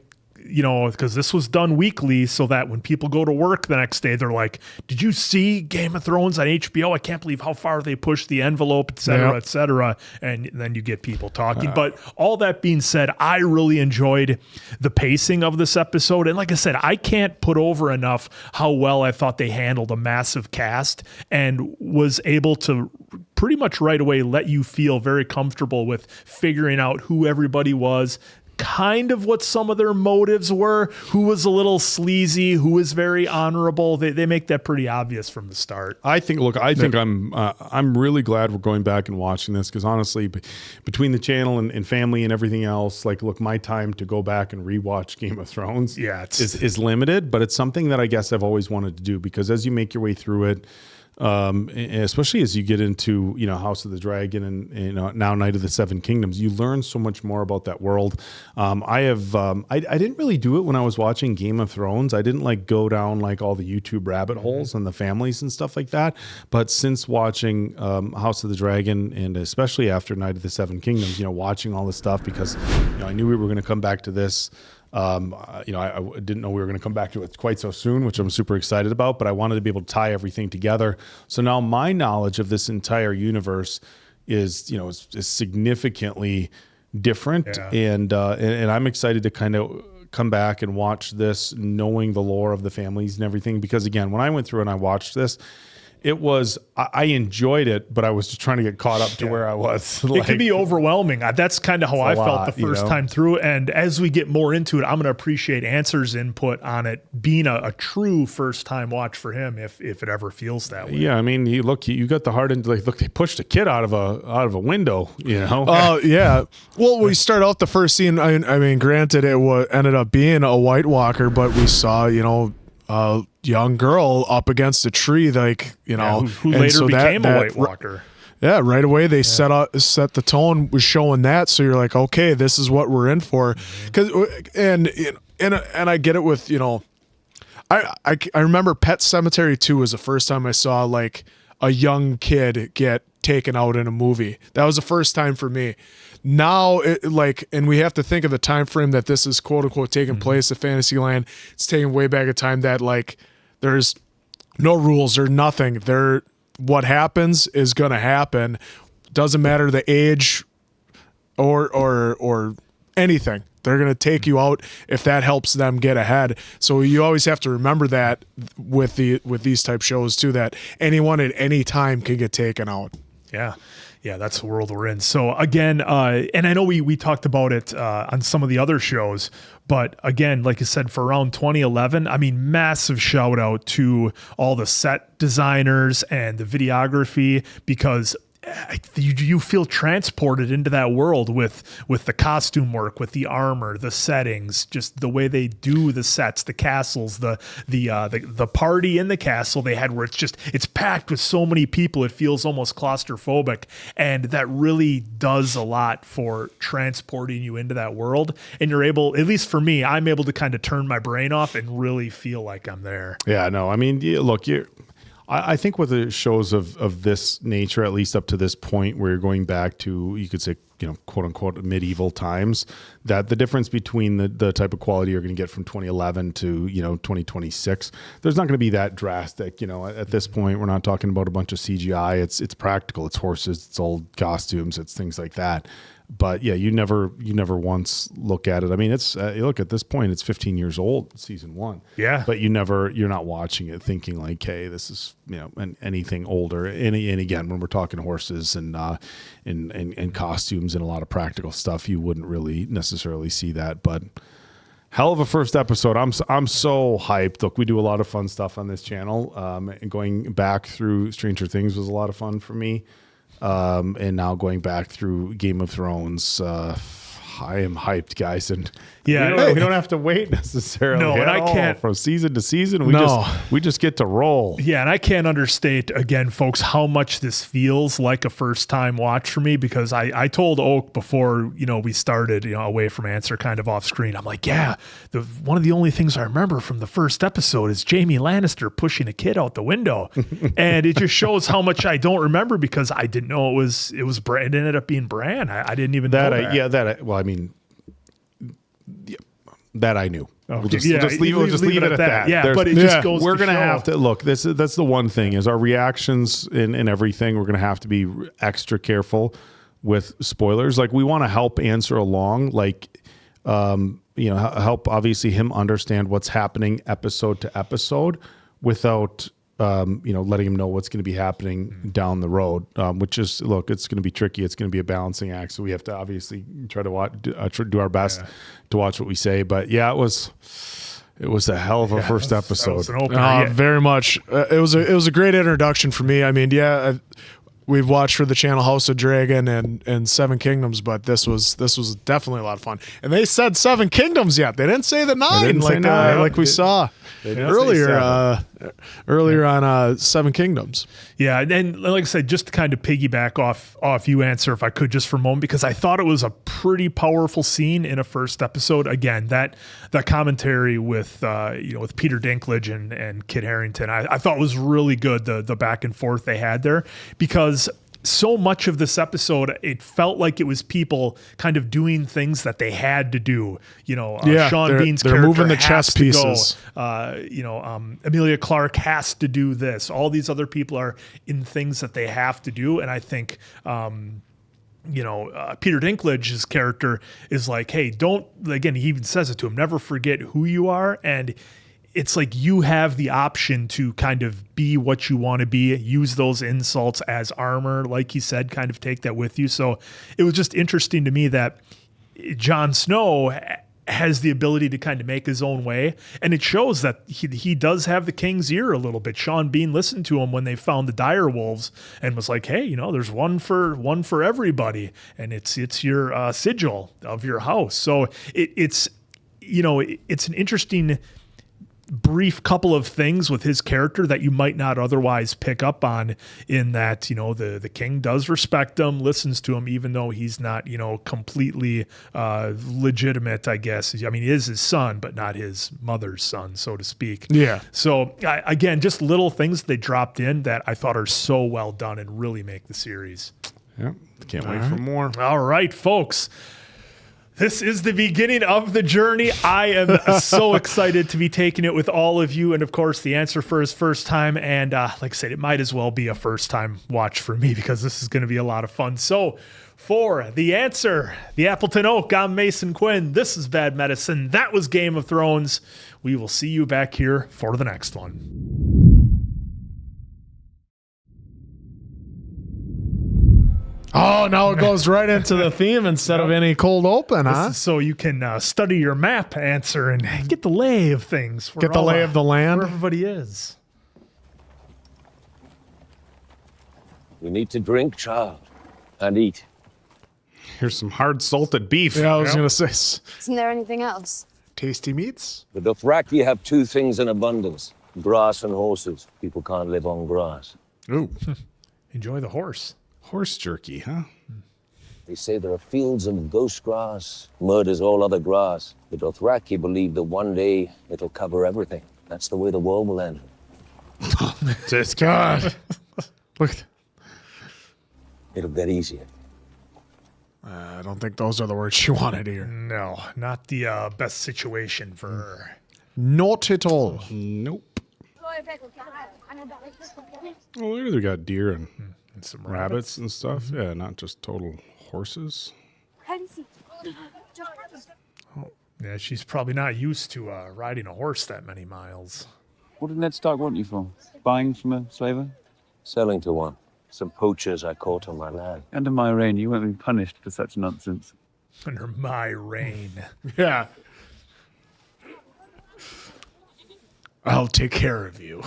because this was done weekly, so that when people go to work the next day, they're like, "Did you see Game of Thrones on HBO? I can't believe how far they pushed the envelope, et cetera, et cetera." And then you get people talking. But all that being said, I really enjoyed the pacing of this episode, and like I said, I can't put over enough how well I thought they handled a massive cast and was able to pretty much right away let you feel very comfortable with figuring out who everybody was, kind of what some of their motives were, who was a little sleazy, who was very honorable. They make that pretty obvious from the start. I think I'm really glad we're going back and watching this, because honestly, between the channel and family and everything else, my time to go back and rewatch Game of Thrones is limited, but it's something that I guess I've always wanted to do, because as you make your way through it, especially as you get into House of the Dragon and now Night of the Seven Kingdoms, you learn so much more about that world. I didn't really do it when I was watching Game of Thrones. I didn't go down all the YouTube rabbit holes and the families and stuff like that. But since watching House of the Dragon, and especially after Night of the Seven Kingdoms, watching all this stuff, because I knew we were going to come back to this. I didn't know we were going to come back to it quite so soon, which I'm super excited about, but I wanted to be able to tie everything together. So now my knowledge of this entire universe is significantly different. And I'm excited to kind of come back and watch this knowing the lore of the families and everything. Because again, when I went through and I watched this, I enjoyed it, but I was just trying to get caught up to where I was. It can be overwhelming. That's kind of how I felt the first time through. And as we get more into it, I'm going to appreciate Answer's input on it being a true first time watch for him, if it ever feels that way. Yeah, I mean, you got the heart into they pushed a kid out of a window. Oh yeah. Well, we start out the first scene. I mean, granted, it ended up being a White Walker, but we saw a young girl up against a tree, who later became a White Walker. Yeah, right away they set the tone with showing that, so you're like, okay, this is what we're in for. And I get it with I remember Pet Sematary 2 was the first time I saw a young kid get taken out in a movie. That was the first time for me. Now, and we have to think of the time frame that this is quote unquote taking place at Fantasyland. It's taking way back a time that there's no rules or nothing. What happens is going to happen. Doesn't matter the age or anything. They're going to take you out if that helps them get ahead. So you always have to remember that with these type shows too, that anyone at any time can get taken out. Yeah, that's the world we're in. So again, and I know we talked about it on some of the other shows, but again, like I said, for around 2011, I mean, massive shout out to all the set designers and the videography, because you feel transported into that world with the costume work, with the armor, the settings, just the way they do the sets, the castles, the party in the castle they had, where it's packed with so many people, it feels almost claustrophobic, and that really does a lot for transporting you into that world. And you're able, at least for me, I'm able to kind of turn my brain off and really feel like I'm there. Yeah, no, I mean, look, I think with the shows of this nature, at least up to this point, where you're going back to, you could say, quote unquote, medieval times, that the difference between the type of quality you're going to get from 2011 to 2026, there's not going to be that drastic. At this point, we're not talking about a bunch of CGI. It's practical. It's horses. It's old costumes. It's things like that. But yeah, you never once look at it. I mean, it's look, at this point, it's 15 years old, season 1. Yeah. But you're not watching it thinking like, hey, this is anything older. And again, when we're talking horses and costumes and a lot of practical stuff, you wouldn't really necessarily see that. But hell of a first episode. I'm so hyped. Look, we do a lot of fun stuff on this channel. And going back through Stranger Things was a lot of fun for me. and now going back through Game of Thrones. I am hyped, guys, and we don't have to wait necessarily. No, and I can't from season to season. We just get to roll. Yeah, and I can't understate again, folks, how much this feels like a first time watch for me, because I told Oak before we started away from Answer, kind of off screen. I'm like, yeah, one of the only things I remember from the first episode is Jaime Lannister pushing a kid out the window, and it just shows how much I don't remember because I didn't know it was Bran. It ended up being Bran. I didn't even know that. That I knew. Okay. We'll just leave it at that. Yeah, but it just goes. We're going to have to look. That's the one thing is our reactions in everything. We're going to have to be extra careful with spoilers. Like we want to help Answer along. Like help obviously him understand what's happening episode to episode without letting him know what's going to be happening down the road, which is, look, it's going to be tricky. It's going to be a balancing act. So we have to obviously try to do our best to watch what we say. But yeah, it was a hell of a first episode. That was an opener. Very much. It was a great introduction for me. I mean, we've watched for the channel House of Dragon and Seven Kingdoms, but this was definitely a lot of fun. And they said Seven Kingdoms yet. They didn't say the 9 like we saw earlier on Seven Kingdoms. Yeah, and like I said, just to kind of piggyback off you, Answer, if I could, just for a moment, because I thought it was a pretty powerful scene in a first episode. Again, that commentary with Peter Dinklage and Kit Harington, I thought was really good. The back and forth they had there, because so much of this episode, it felt like it was people kind of doing things that they had to do. Sean Bean's they're character moving the chess has to pieces. Go. Emilia Clarke has to do this. All these other people are in things that they have to do, and I think Peter Dinklage's character is like, hey, don't, again, he even says it to him, never forget who you are. And it's like you have the option to kind of be what you want to be, use those insults as armor, like he said, kind of take that with you. So it was just interesting to me that Jon Snow has the ability to kind of make his own way. And it shows that he does have the king's ear a little bit. Sean Bean listened to him when they found the dire wolves and was like, hey, there's one for everybody. And it's your sigil of your house. So it's an interesting brief couple of things with his character that you might not otherwise pick up on, in that the king does respect him, listens to him, even though he's not completely legitimate, I guess. I mean, he is his son, but not his mother's son, so to speak. Yeah. So again, just little things they dropped in that I thought are so well done and really make the series. Yeah, can't wait for more. All right, folks. This is the beginning of the journey. I am so excited to be taking it with all of you. And of course, the Answer for his first time. And like I said, it might as well be a first time watch for me, because this is going to be a lot of fun. So for the Answer, the Appleton Oak, I'm Mason Quinn. This is Bad Medicine. That was Game of Thrones. We will see you back here for the next one. Oh, now it goes right into the theme instead of any cold open, huh? This is so you can study your map, Answer, and get the lay of things. Get the lay of the land. Where everybody is. We need to drink, child, and eat. Here's some hard salted beef. Yeah, I was going to say. Isn't there anything else? Tasty meats? The Dothraki have two things in abundance: grass and horses. People can't live on grass. Ooh. Enjoy the horse. Horse jerky, huh? They say there are fields of ghost grass, murders all other grass. The Dothraki believe that one day it'll cover everything. That's the way the world will end. Just God. Look. It'll get easier. I don't think those are the words she wanted here. No, not the best situation for her. Not at all. Nope. Oh, there they got deer and some rabbits and stuff. Yeah, not just total horses. Oh, yeah, she's probably not used to riding a horse that many miles. What did Ned Stark want you for? Buying from a slaver? Selling to one. Some poachers I caught on my land. Under my reign, you won't be punished for such nonsense. Under my reign. Yeah. I'll take care of you.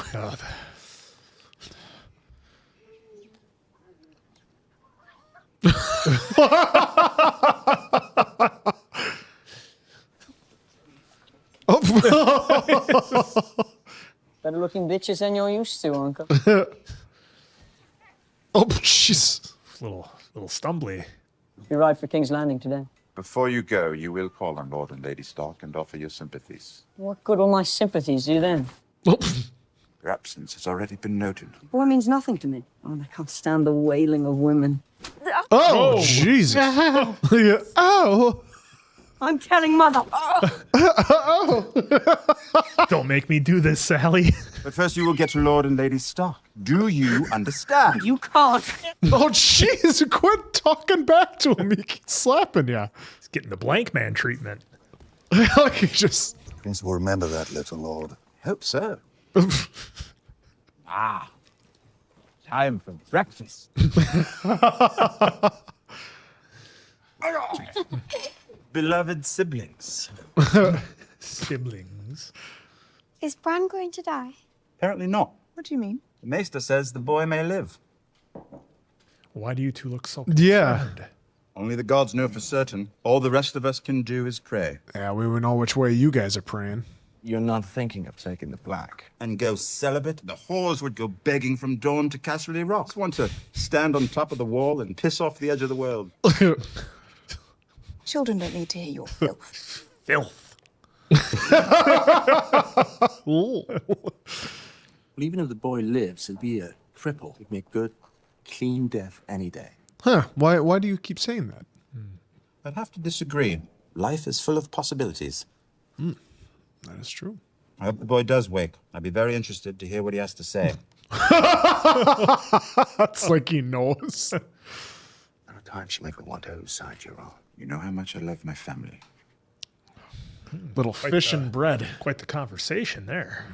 Better looking bitches than you're used to, Uncle. Oh, jeez. Little stumbly. Be right for King's Landing today. Before you go, you will call on Lord and Lady Stark and offer your sympathies. What good will my sympathies do then? Your absence has already been noted. Boy means nothing to me. Oh, I can't stand the wailing of women. Oh, Jesus. Ow. Yeah. Ow. I'm telling Mother. Don't make me do this, Sally. But first you will get to Lord and Lady Stark. Do you understand? You can't. Oh, jeez. Quit talking back to him. He keeps slapping you. He's getting the blank man treatment. Like he just... Prince will remember that, little lord. Hope so. Time for breakfast. Beloved siblings. Siblings. Is Bran going to die? Apparently not. What do you mean? The maester says the boy may live. Why do you two look so Yeah. concerned? Only the gods know for certain. All the rest of us can do is pray. Yeah, we would know which way you guys are praying. You're not thinking of taking the black. And go celibate? The whores would go begging from dawn to Casterly Rock. Want to stand on top of the wall and piss off the edge of the world. Children don't need to hear your filth. Filth. Well, even if the boy lives, he'll be a cripple. He'd make good, clean death any day. Huh. Why do you keep saying that? I'd have to disagree. Life is full of possibilities. That is true. I hope the boy does wake. I'd be very interested to hear what he has to say. It's like he knows. At times you make me wonder whose side you're on. You know how much I love my family. Little fish and bread. Quite the conversation there.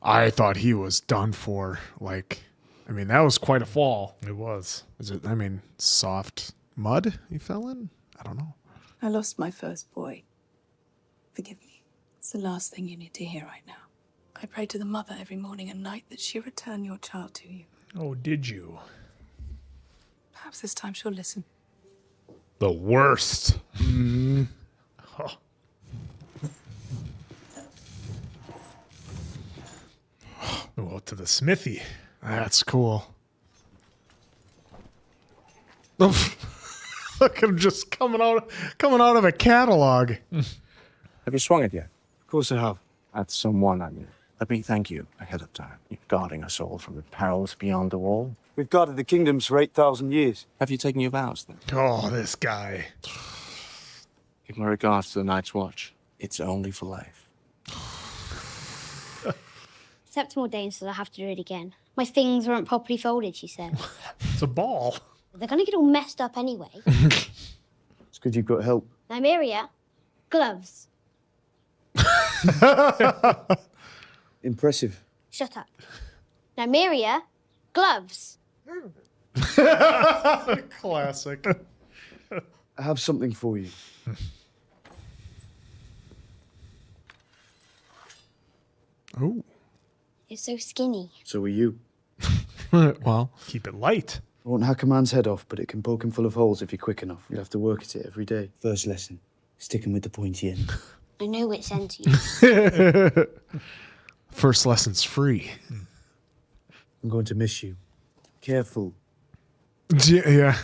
I thought he was done for. Like, I mean, that was quite a fall. It was. Is it, I mean, soft mud he fell in? I don't know. I lost my first boy. Forgive me. It's the last thing you need to hear right now. I pray to the mother every morning and night that she return your child to you. Oh, did you? Perhaps this time she'll listen. The worst. Oh. Well, to the smithy. That's cool. Look at him just coming out of a catalog. Have you swung it yet? Of course I have. At someone, I mean. Let me thank you ahead of time. You're guarding us all from the perils beyond the wall. We've guarded the kingdoms for 8,000 years. Have you taken your vows, then? Oh, this guy. Give my regards to the Night's Watch. It's only for life. 7 more days, so I'll have to do it again. My things weren't properly folded, she said. It's a ball. They're going to get all messed up anyway. It's good you've got help. Nymeria, gloves. Impressive. Shut up. Nymeria, gloves. Classic. I have something for you. Oh. You're so skinny. So are you. Well, keep it light. I won't hack a man's head off, but it can poke him full of holes if you're quick enough. You'll have to work at it every day. First lesson, sticking with the pointy end. I know which end to use. First lesson's free. I'm going to miss you. Careful. Yeah.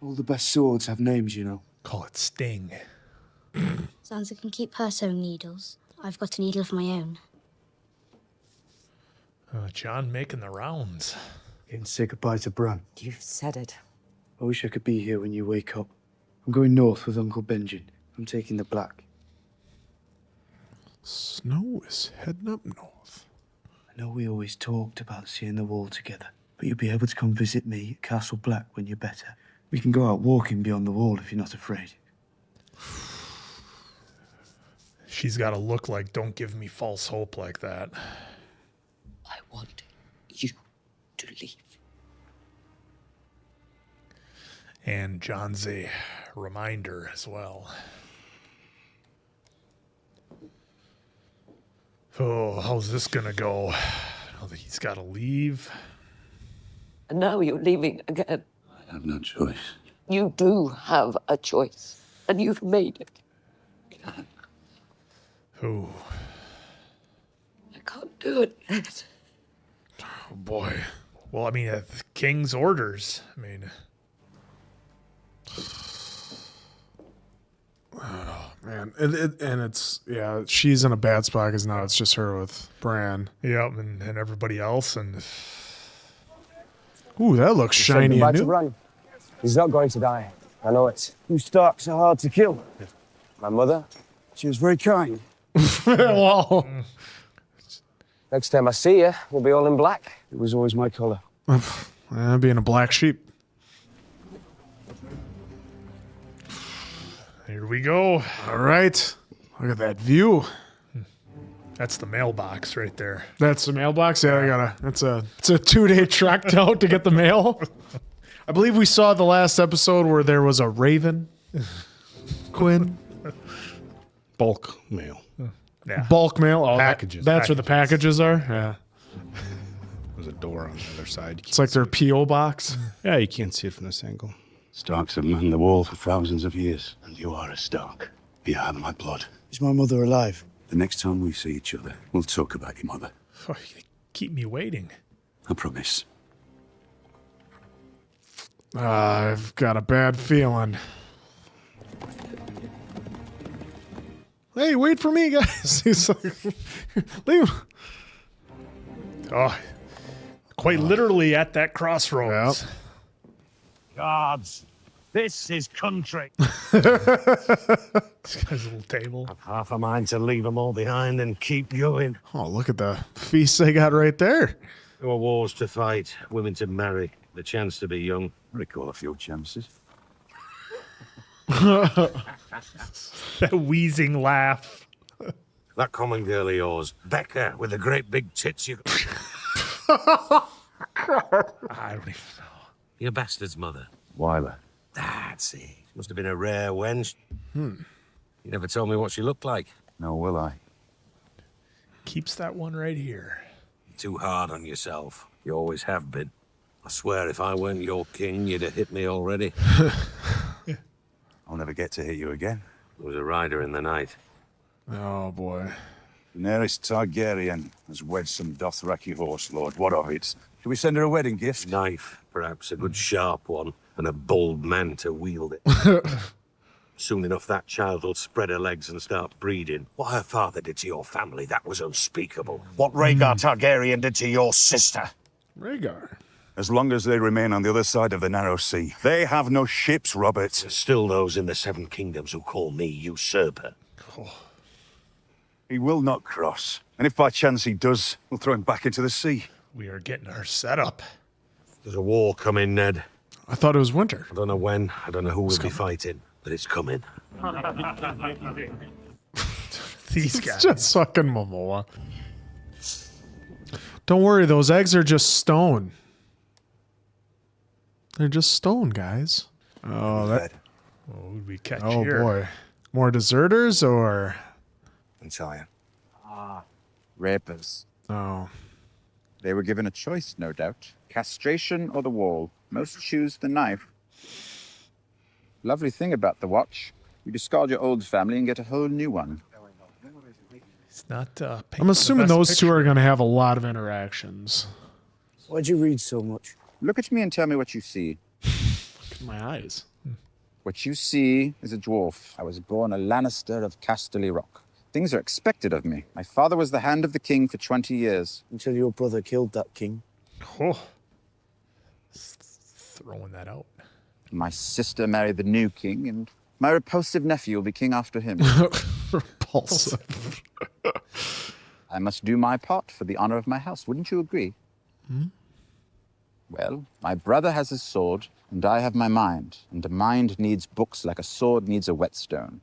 All the best swords have names, you know. Call it Sting. Sansa can keep her sewing needles. I've got a needle of my own. John making the rounds. Getting say goodbye to Bran. You've said it. I wish I could be here when you wake up. I'm going north with Uncle Benjen. I'm taking the black. Snow is heading up north. I know we always talked about seeing the wall together, but you'll be able to come visit me at Castle Black when you're better. We can go out walking beyond the wall if you're not afraid. She's got to look like, don't give me false hope like that. I want you to leave. And John's a reminder as well. Oh, how's this going to go? Now that he's got to leave. And now you're leaving again. I have no choice. You do have a choice, and you've made it. Ooh. I can't do it. Oh boy. Well, I mean, the king's orders. I mean, oh man, and it's yeah, she's in a bad spot because now it's just her with Bran. yeah, and everybody else, and Ooh, that looks shiny and new. Run. He's not going to die. I know it. You Starks are hard to kill. My mother, she was very kind. Well, next time I see you, we'll be all in black. It was always my colour. Being a black sheep. here we go. All right, look at that view. That's the mailbox right there. That's the mailbox. Yeah, I gotta. It's a 2-day trek out to get the mail. I believe we saw the last episode where there was a raven. Quinn. Bulk mail. Yeah. Bulk mail. Oh, Packages. That's where the packages are. Yeah. There's a door on the other side. It's like their P.O. box. Yeah, you can't see it from this angle. Starks have manned the wall for thousands of years, and you are a Stark. You have my blood. Is my mother alive? The next time we see each other, we'll talk about your mother. Oh, you keep me waiting. I promise. I've got a bad feeling. Hey, wait for me, guys. He's like, leave. Oh, quite literally at that crossroads. Guards, this is country. This guy's a little table. I've half a mind to leave them all behind and keep going. Oh, look at the feast they got right there. There were wars to fight, women to marry, the chance to be young. Recall a few chances. That wheezing laugh. That common girl of yours, Becca, with the great big tits you... I don't even know. Your bastard's mother. Wyler. That's it. Must have been a rare wench. Hmm. You never told me what she looked like. No, will I? Keeps that one right here. You're too hard on yourself. You always have been. I swear if I weren't your king, you'd have hit me already. I'll never get to hit you again. There was a rider in the night. Oh, boy. Daenerys Targaryen has wed some Dothraki horse lord. What of it? Should we send her a wedding gift? Knife, perhaps a good sharp one, and a bold man to wield it. Soon enough, that child will spread her legs and start breeding. What her father did to your family, that was unspeakable. What Rhaegar Targaryen did to your sister. Rhaegar. As long as they remain on the other side of the narrow sea. They have no ships, Robert. There's still those in the Seven Kingdoms who call me usurper. Oh. He will not cross. And if by chance he does, we'll throw him back into the sea. We are getting our setup. There's a war coming, Ned. I thought it was winter. I don't know when, I don't know who we'll be fighting, but it's coming. These It's guys. just fucking Momoa. Don't worry, those eggs are just stone. They're just stone, guys. Oh, that. What would we catch Oh here? boy, more deserters or? Italian. Rapers. Oh, They were given a choice, no doubt. Castration or the wall. Most choose the knife. Lovely thing about the watch. You discard your old family and get a whole new one. It's not. I'm assuming those two are going to have a lot of interactions. Why'd you read so much? Look at me and tell me what you see. Look at my eyes. What you see is a dwarf. I was born a Lannister of Casterly Rock. Things are expected of me. My father was the hand of the king for 20 years. Until your brother killed that king. Oh. Throwing that out. My sister married the new king, and my repulsive nephew will be king after him. Repulsive. I must do my part for the honor of my house. Wouldn't you agree? Hmm? Well, my brother has his sword, and I have my mind. And a mind needs books like a sword needs a whetstone.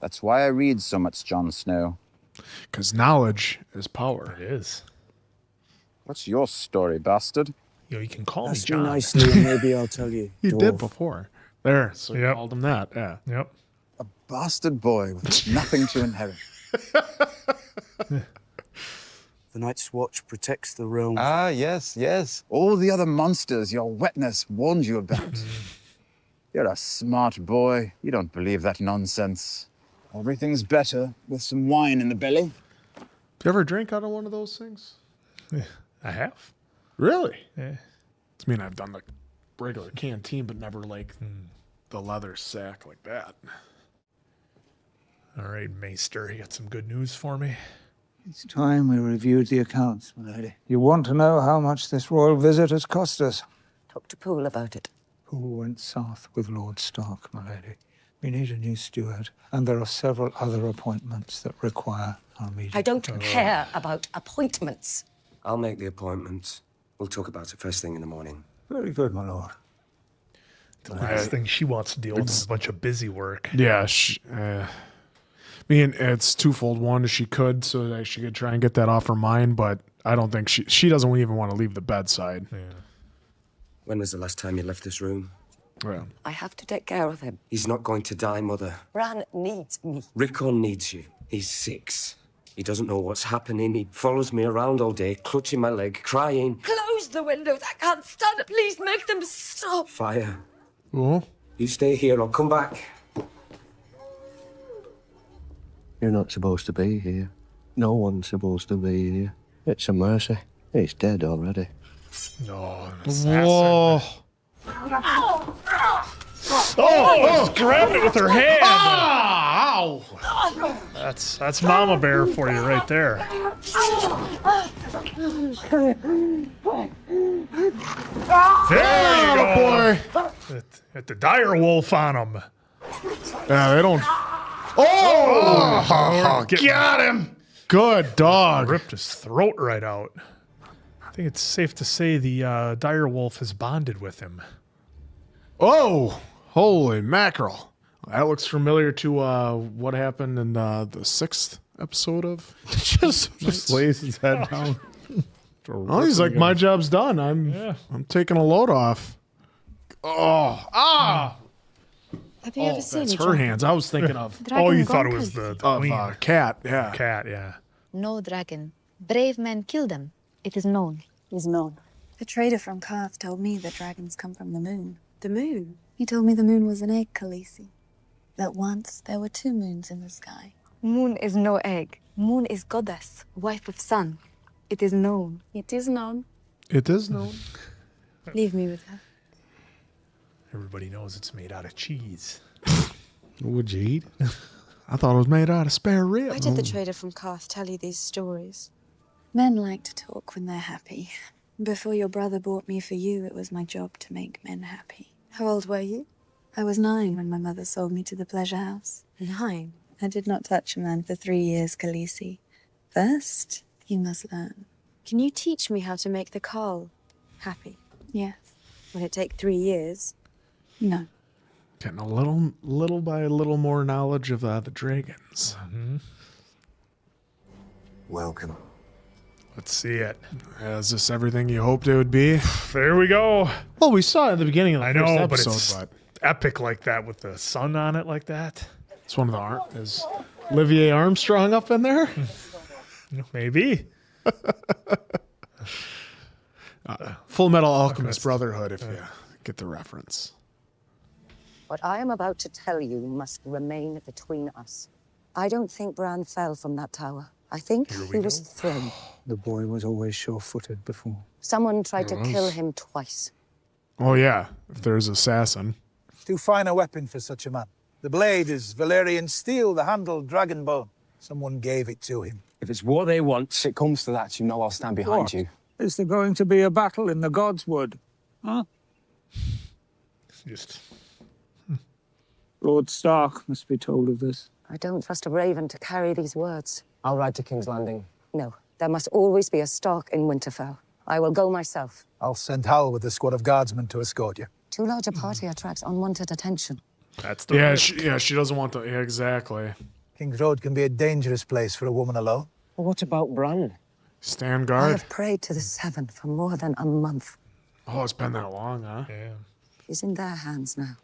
That's why I read so much Jon Snow. Because knowledge is power. It is. What's your story, bastard? Yo, you can call Ask me me John. nicely and maybe I'll tell you. He dwarf. did before. There, so you Yep. called him that. Yeah. Yep. A bastard boy with nothing to inherit. The Night's Watch protects the realm. Ah, yes, yes. All the other monsters your wetness warned you about. You're a smart boy. You don't believe that nonsense. Everything's better with some wine in the belly. Do you ever drink out of one of those things? I have. Really? Yeah. I mean, I've done the regular canteen, but never like the leather sack like that. All right, Maester, you got some good news for me? It's time we reviewed the accounts, my lady. You want to know how much this royal visit has cost us? Talk to Poole about it. Poole went south with Lord Stark, my lady. We need a new steward, and there are several other appointments that require our meeting. I don't care about appointments. I'll make the appointments. We'll talk about it first thing in the morning. Very good, my lord. The last thing she wants to deal with is a bunch of busy work. Yeah, I mean, it's twofold. One, she could, so that she could try and get that off her mind, but I don't think she doesn't even want to leave the bedside. Yeah. When was the last time you left this room? Yeah. I have to take care of him. He's not going to die, Mother. Bran needs me. Rickon needs you. He's 6. He doesn't know what's happening. He follows me around all day, clutching my leg, crying. Close the windows. I can't stand it. Please make them stop. Fire. Oh. You stay here. I'll come back. You're not supposed to be here. No one's supposed to be here. It's a mercy. He's dead already. No, Whoa. Oh, just grabbed it with her hand. Ow! That's Mama Bear for you right there. There you go. Boy. At the dire wolf on him. Yeah, they don't. Oh! Got him. Good dog. Ripped his throat right out. I think it's safe to say the dire wolf has bonded with him. Oh, holy mackerel. That looks familiar to what happened in the 6th episode of. Just lays his head down. Oh, he's like, my job's done. I'm taking a load off. Have you ever seen that's a her dragon? hands. I was thinking of. Dragon you thought it gone was the Of queen. cat, yeah. Cat, yeah. No dragon. Brave men kill them. It is known. Is known. The trader from Karth told me that dragons come from the moon. The moon? He told me the moon was an egg, Khaleesi. That once there were 2 moons in the sky. Moon is no egg. Moon is goddess, wife of sun. It is known. It is known. It is known. Leave me with her. Everybody knows it's made out of cheese. Would you eat? I thought it was made out of spare rib. Why did the trader from Karth tell you these stories? Men like to talk when they're happy. Before your brother bought me for you, it was my job to make men happy. How old were you? I was 9 when my mother sold me to the pleasure house. 9? I did not touch a man for 3 years, Khaleesi. First, you must learn. Can you teach me how to make the Carl happy? Yes. Will it take 3 years? No. Getting a little by little more knowledge of the dragons. Mm-hmm. Welcome. Let's see it. Is this everything you hoped it would be? There we go. Well, we saw it at the beginning of the I first know, episode, but it's but epic like that with the sun on it like that. it's one of the is Olivier Armstrong up in there? Maybe. Full Metal Alchemist Brotherhood, if you get the reference. What I am about to tell you must remain between us. I don't think Bran fell from that tower. I think he was thrown. The boy was always sure-footed before. Someone tried to kill him twice. Oh, yeah, if there's assassin. Too fine a weapon for such a man. The blade is Valyrian steel, the handle dragon bone. Someone gave it to him. If it's what they want, it comes to that, you know I'll stand behind What? you. Is there going to be a battle in the Godswood? Huh? Just Lord Stark must be told of this. I don't trust a raven to carry these words. I'll ride to King's Landing. No, there must always be a Stark in Winterfell. I will go myself. I'll send Hal with a squad of guardsmen to escort you. Too large a party attracts unwanted attention. that's the risk. She doesn't want to. Yeah, exactly. King's Road can be a dangerous place for a woman alone. What about Bran? Stand I guard. have prayed to the Seven for more than a month. Oh, it's been that long, huh? Yeah. He's in their hands now.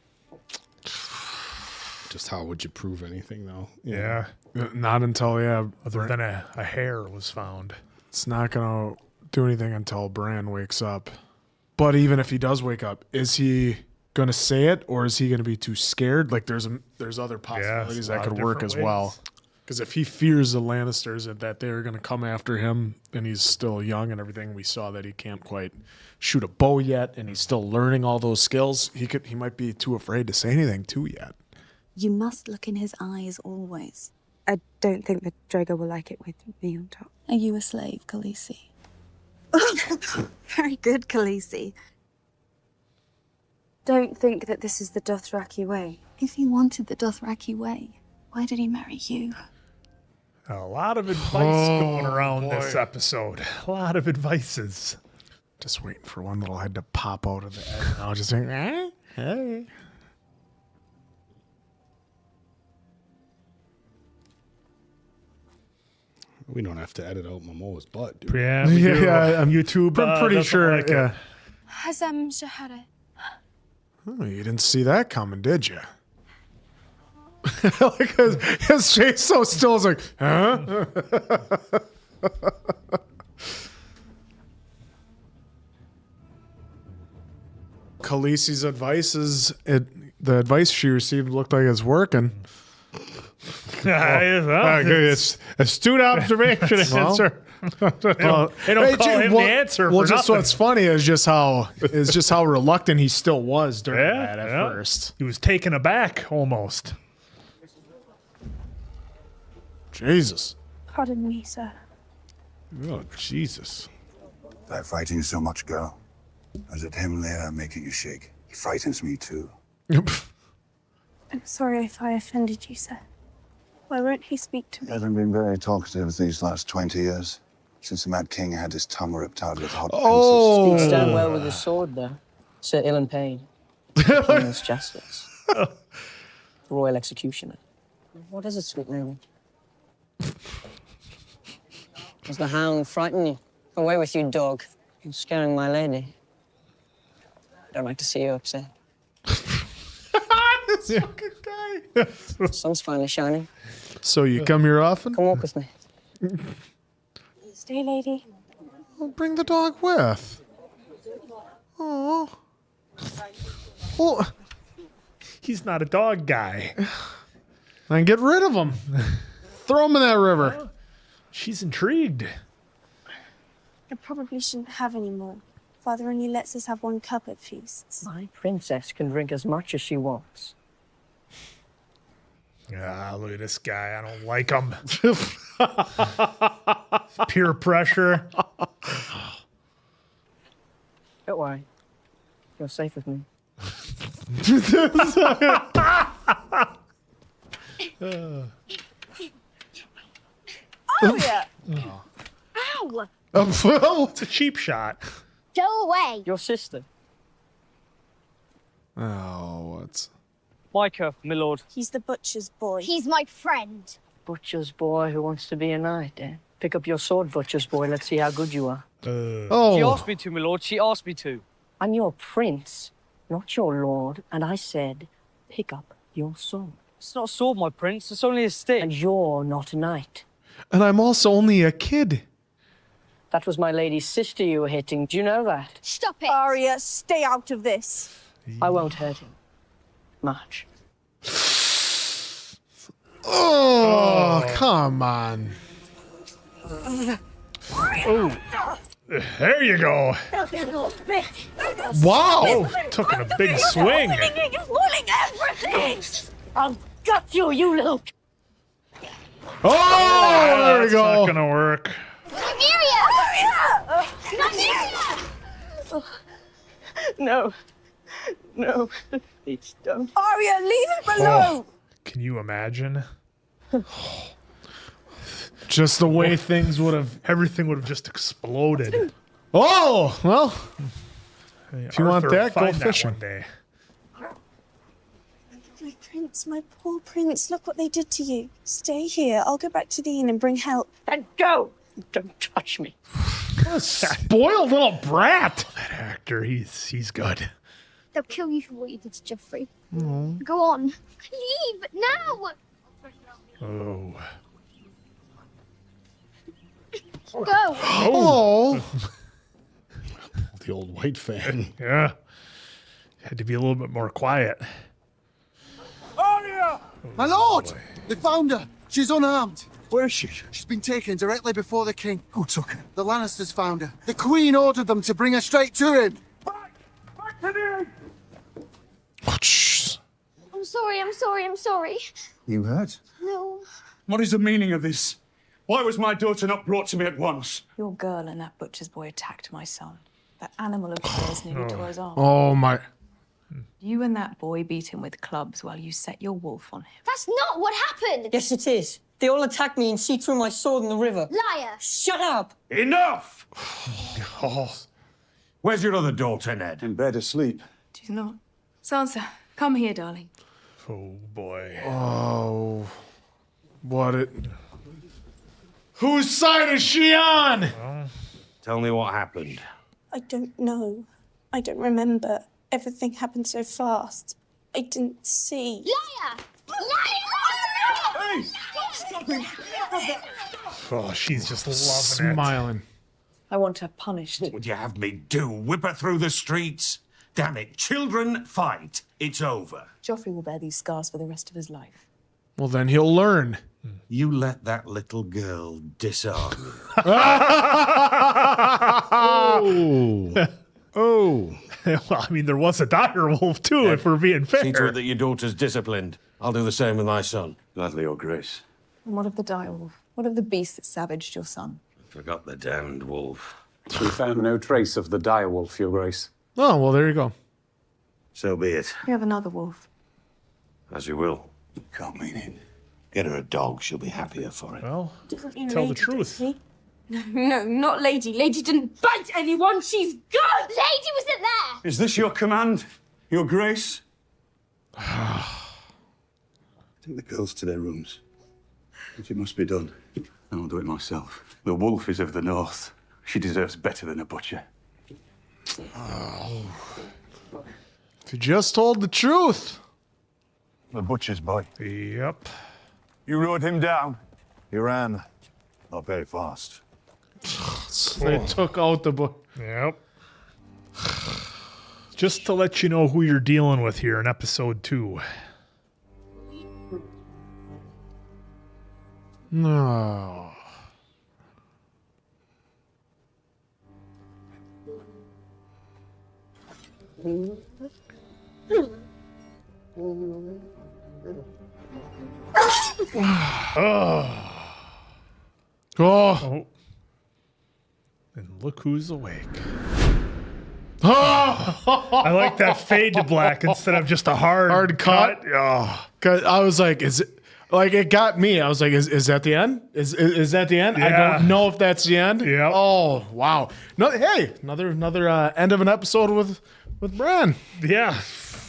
Just how would you prove anything, though? Yeah. Not until, Other than a hair was found. It's not going to do anything until Bran wakes up. But even if he does wake up, is he going to say it or is he going to be too scared? Like there's other possibilities that could work as well. Because if he fears the Lannisters and that they're going to come after him and he's still young and everything, we saw that he can't quite shoot a bow yet and he's still learning all those skills. He might be too afraid to say anything too yet. You must look in his eyes always. I don't think the Drogo will like it with me on top. Are you a slave, Khaleesi? Very good, Khaleesi. Don't think that this is the Dothraki way. If he wanted the Dothraki way, why did he marry you? A lot of advice going around this episode. A lot of advices. Just waiting for one little head to pop out of the egg. And I'll just think, hey. We don't have to edit out Momoa's butt, dude. Yeah, we do. YouTube. I'm pretty sure. Like it. Has Shahara? Oh, you didn't see that coming, did you? Like his face so still is like, huh? Khaleesi's advice the advice she received looked like it's working. It's astute observation. Answer. They don't call him the answer. Well, for just nothing. what's funny is just how reluctant he still was during that at first. He was taken aback almost. Jesus. Pardon me, sir. Oh, Jesus. That fighting so much, girl. Is it him there making you shake? He frightens me too. I'm sorry if I offended you, sir. Why won't he speak to He me? hasn't been very talkative these last 20 years. Since the Mad King had his tongue ripped out with hot Speaks down well with his sword, though. Sir Ilan Payne. King's justice. Royal executioner. What is it, sweet lady? Does the hound frighten you? Away with you, dog. You're scaring my lady. I don't like to see you upset. This fucking guy. Sun's finally shining. So you come here often? Come walk with me. Stay, lady. Well, bring the dog with. Oh. Well, he's not a dog guy. Then get rid of him. Throw him in that river. She's intrigued. I probably shouldn't have any more. Father only lets us have one cup at feasts. My princess can drink as much as she wants. Ah, look at this guy. I don't like him. Peer pressure. Don't worry. You're safe with me. Oh, yeah. Ow! It's a cheap shot. Go away. Your sister. Oh, what's... Micah, my lord. He's the butcher's boy. He's my friend. Butcher's boy who wants to be a knight, eh? Pick up your sword, butcher's boy. Let's see how good you are. She asked me to, my lord. She asked me to. I'm your prince, not your lord. And I said, pick up your sword. It's not a sword, my prince. It's only a stick. And you're not a knight. And I'm also only a kid. That was my lady's sister you were hitting. Do you know that? Stop it. Arya, stay out of this. I won't hurt him. Much. Oh, come on. Oh, there you go. Wow. Oh, took a big swing. You're spoiling everything. I'll gut you, you little... Oh, there we That's go. not gonna work. No. No. Please don't. Arya, leave it below. Can you imagine? Just the way things would have... Everything would have just exploded. Oh, well. Hey, If you want Arthur, that, go find fishing. one day. My prince, my poor prince, look what they did to you. Stay here. I'll go back to the inn and bring help. And go. Don't touch me. Spoiled little brat. That actor, he's good. They'll kill you for what you did to Joffrey. Go on. Leave now. Oh. Go. Oh. The old white fan. Yeah. Had to be a little bit more quiet. Arya! My lord! They found her. She's unarmed. Where is she? She's been taken directly before the king. Who took her? The Lannisters found her. The queen ordered them to bring her straight to him. I'm sorry. You hurt? No. What is the meaning of this? Why was my daughter not brought to me at once? Your girl and that butcher's boy attacked my son. That animal of yours nearly tore his arm. Oh, my. You and that boy beat him with clubs while you set your wolf on him. That's not what happened. Yes, it is. They all attacked me and she threw my sword in the river. Liar. Shut up. Enough! Oh. Where's your other daughter, Ned? In bed asleep. She's not. Sansa, come here, darling. Oh, boy. Oh. What it... Whose side is she on? Tell me what happened. I don't know. I don't remember. Everything happened so fast. I didn't see. Liar! Hey! Stop him! Oh, she's just loving Smiling. I want her punished. What would you have me do? Whip her through the streets? Damn it. Children fight. It's over. Joffrey will bear these scars for the rest of his life. Well, then he'll learn. You let that little girl disarm you. Oh. Oh. Well, I mean, there was a dire wolf, too, if we're being fair. See to it that your daughter's disciplined. I'll do the same with my son. Gladly, Your Grace. And what of the direwolf? What of the beast that savaged your son? Forgot the damned wolf. We found no trace of the direwolf, Your Grace. Oh, well, there you go. So be it. We have another wolf. As you will. Can't mean it. Get her a dog. She'll be happier for it. Well, Doesn't mean tell the Lady, truth. does he? No, not Lady. Lady didn't bite anyone. She's good. Lady wasn't there. Is this your command, Your Grace? Take the girls to their rooms. If it must be done, I'll do it myself. The wolf is of the north. She deserves better than a butcher. If you just told the truth. The butcher's boy. Yep. You rode him down. He ran. Not very fast. They took out the book. Yep. Just to let you know who you're dealing with here in episode 2. No. Oh. And look who's awake. I like that fade to black instead of just a hard cut. Oh. 'Cause I was like, is it like it got me? I was like, is that the end? Is that the end? Yeah. I don't know if that's the end. Yeah. Oh wow. No, hey, another end of an episode with Bran. Yeah.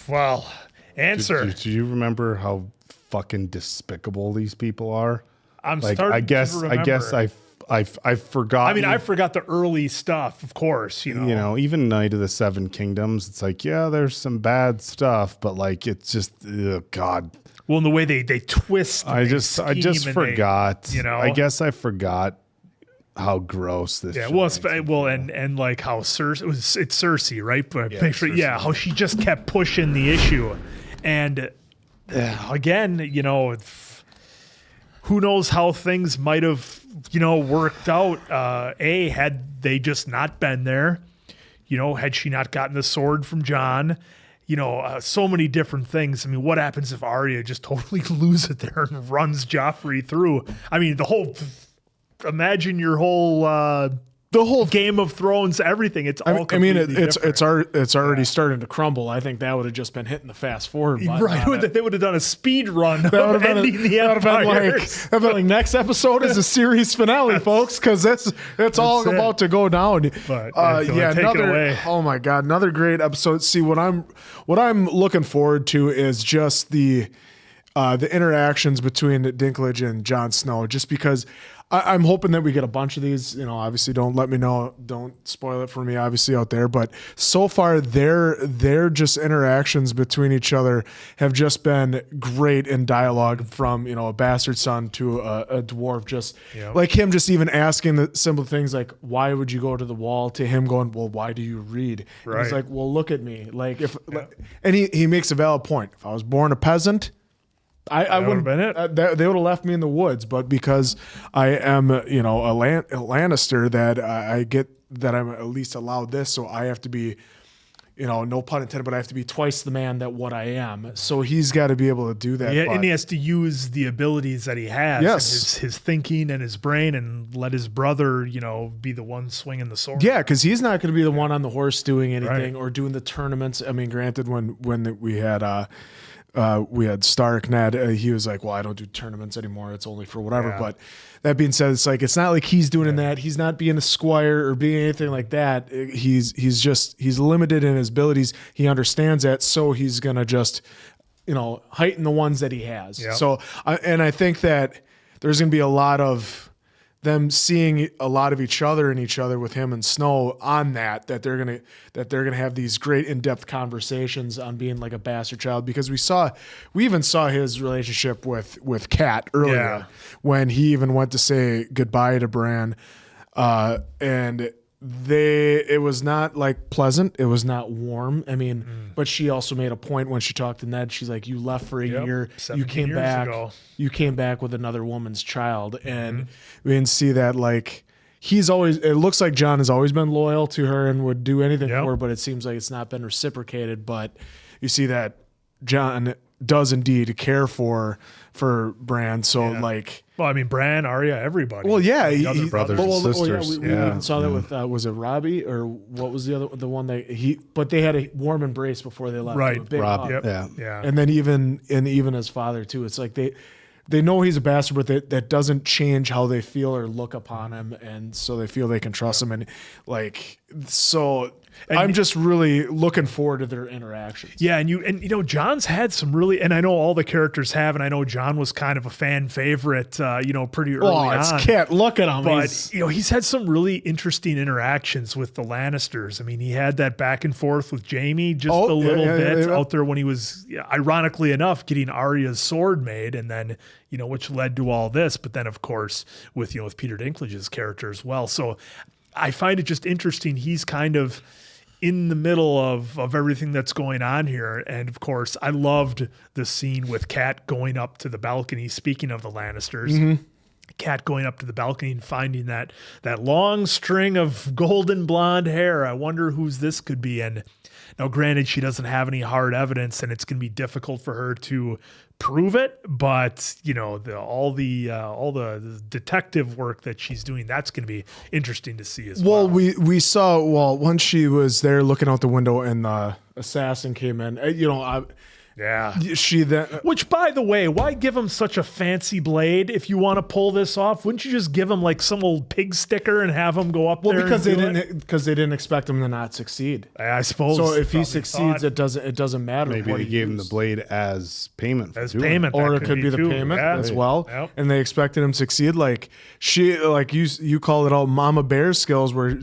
Well, answer. Do you remember how fucking despicable these people are? I'm like, starting I guess to remember. I forgot. I mean, I forgot the early stuff, of course. You know, even Night of the Seven Kingdoms. It's like, yeah, there's some bad stuff, but like, it's just, God. Well, in the way they twist. I just forgot. I guess I forgot how gross this. Yeah, shit well, and like how Cersei it's Cersei, right? But Yeah, picture, Cersei. how she just kept pushing the issue, and again, who knows how things might have, worked out. Had they just not been there, had she not gotten the sword from Jon, so many different things. I mean, what happens if Arya just totally loses it there and runs Joffrey through? I mean, imagine your whole the whole Game of Thrones, everything. It's all. I mean, completely different. it's already starting to crumble. I think that would have just been hitting the fast forward button. Right, they would have done a speed run of That would have ending the empires. been like next episode is a series finale, folks, because it's all about to go down. But take it away. another. Oh my God, another great episode. See, what I'm looking forward to is just the the interactions between Dinklage and Jon Snow, just because I'm hoping that we get a bunch of these. Obviously, don't let me know, don't spoil it for me, obviously out there. But so far, their just interactions between each other have just been great in dialogue. From a bastard son to a dwarf, just like him, just even asking the simple things like, "Why would you go to the wall?" To him going, "Well, why do you read?" Right. He's like, "Well, look at me." Like and he makes a valid point. If I was born a peasant, I wouldn't been it. They would have left me in the woods, but because I am, a Lannister, that I get that I'm at least allowed this, so I have to be, no pun intended, but I have to be twice the man that what I am. So he's got to be able to do that. Yeah, and he has to use the abilities that he has, yes, his thinking and his brain, and let his brother, be the one swinging the sword. Yeah, because he's not going to be the one on the horse doing anything or doing the tournaments. I mean, granted, when we had Stark Ned, he was like, "Well, I don't do tournaments anymore. It's only for whatever." Yeah. But that being said, it's not like he's doing that. He's not being a squire or being anything like that. He's limited in his abilities. He understands that, so he's gonna just heighten the ones that he has. Yep. So I think that there's gonna be a lot of them seeing a lot of each other with him and Snow on that they're gonna have these great in-depth conversations on being like a bastard child, because we even saw his relationship with Kat earlier when he even went to say goodbye to Bran, and it was not like pleasant, it was not warm. I mean, but she also made a point when she talked to Ned. She's like, "You left for a year, you came back ago. You came back with another woman's child," and we didn't see that. Like, it looks like Jon has always been loyal to her and would do anything for her, but it seems like it's not been reciprocated. But you see that Jon does indeed care for Bran. So well, I mean, Bran, Arya, everybody. Well, yeah, other brothers and sisters. We even saw that with was it Robbie, or what was the one that but they had a warm embrace before they left. Right, Rob. Yeah. And then even his father too. It's like they know he's a bastard, but that doesn't change how they feel or look upon him, and so they feel they can trust him, and I'm just really looking forward to their interactions. Yeah, and Jon's had some really, and I know all the characters have, and I know Jon was kind of a fan favorite, pretty early on. Cat, look at him. But he's had some really interesting interactions with the Lannisters. I mean, he had that back and forth with Jaime just a little bit out there when he was, ironically enough, getting Arya's sword made, and then which led to all this. But then, of course, with Peter Dinklage's character as well. So I find it just interesting. He's kind of in the middle of everything that's going on here. And of course, I loved the scene with Kat going up to the balcony. Speaking of the Lannisters, Kat going up to the balcony and finding that long string of golden blonde hair. I wonder whose this could be. And now, granted, she doesn't have any hard evidence, and it's going to be difficult for her to prove it. But all the detective work that she's doing, that's going to be interesting to see as well. Well, we saw once she was there looking out the window and the assassin came in. Which, by the way, why give him such a fancy blade if you want to pull this off? Wouldn't you just give him like some old pig sticker and have him go up there? Well, because they didn't expect him to not succeed. I suppose. So if he succeeds, it doesn't matter. Maybe they gave him the blade as payment. Or it could be the payment as well. Yep. And they expected him to succeed. Like you call it all Mama Bear skills, where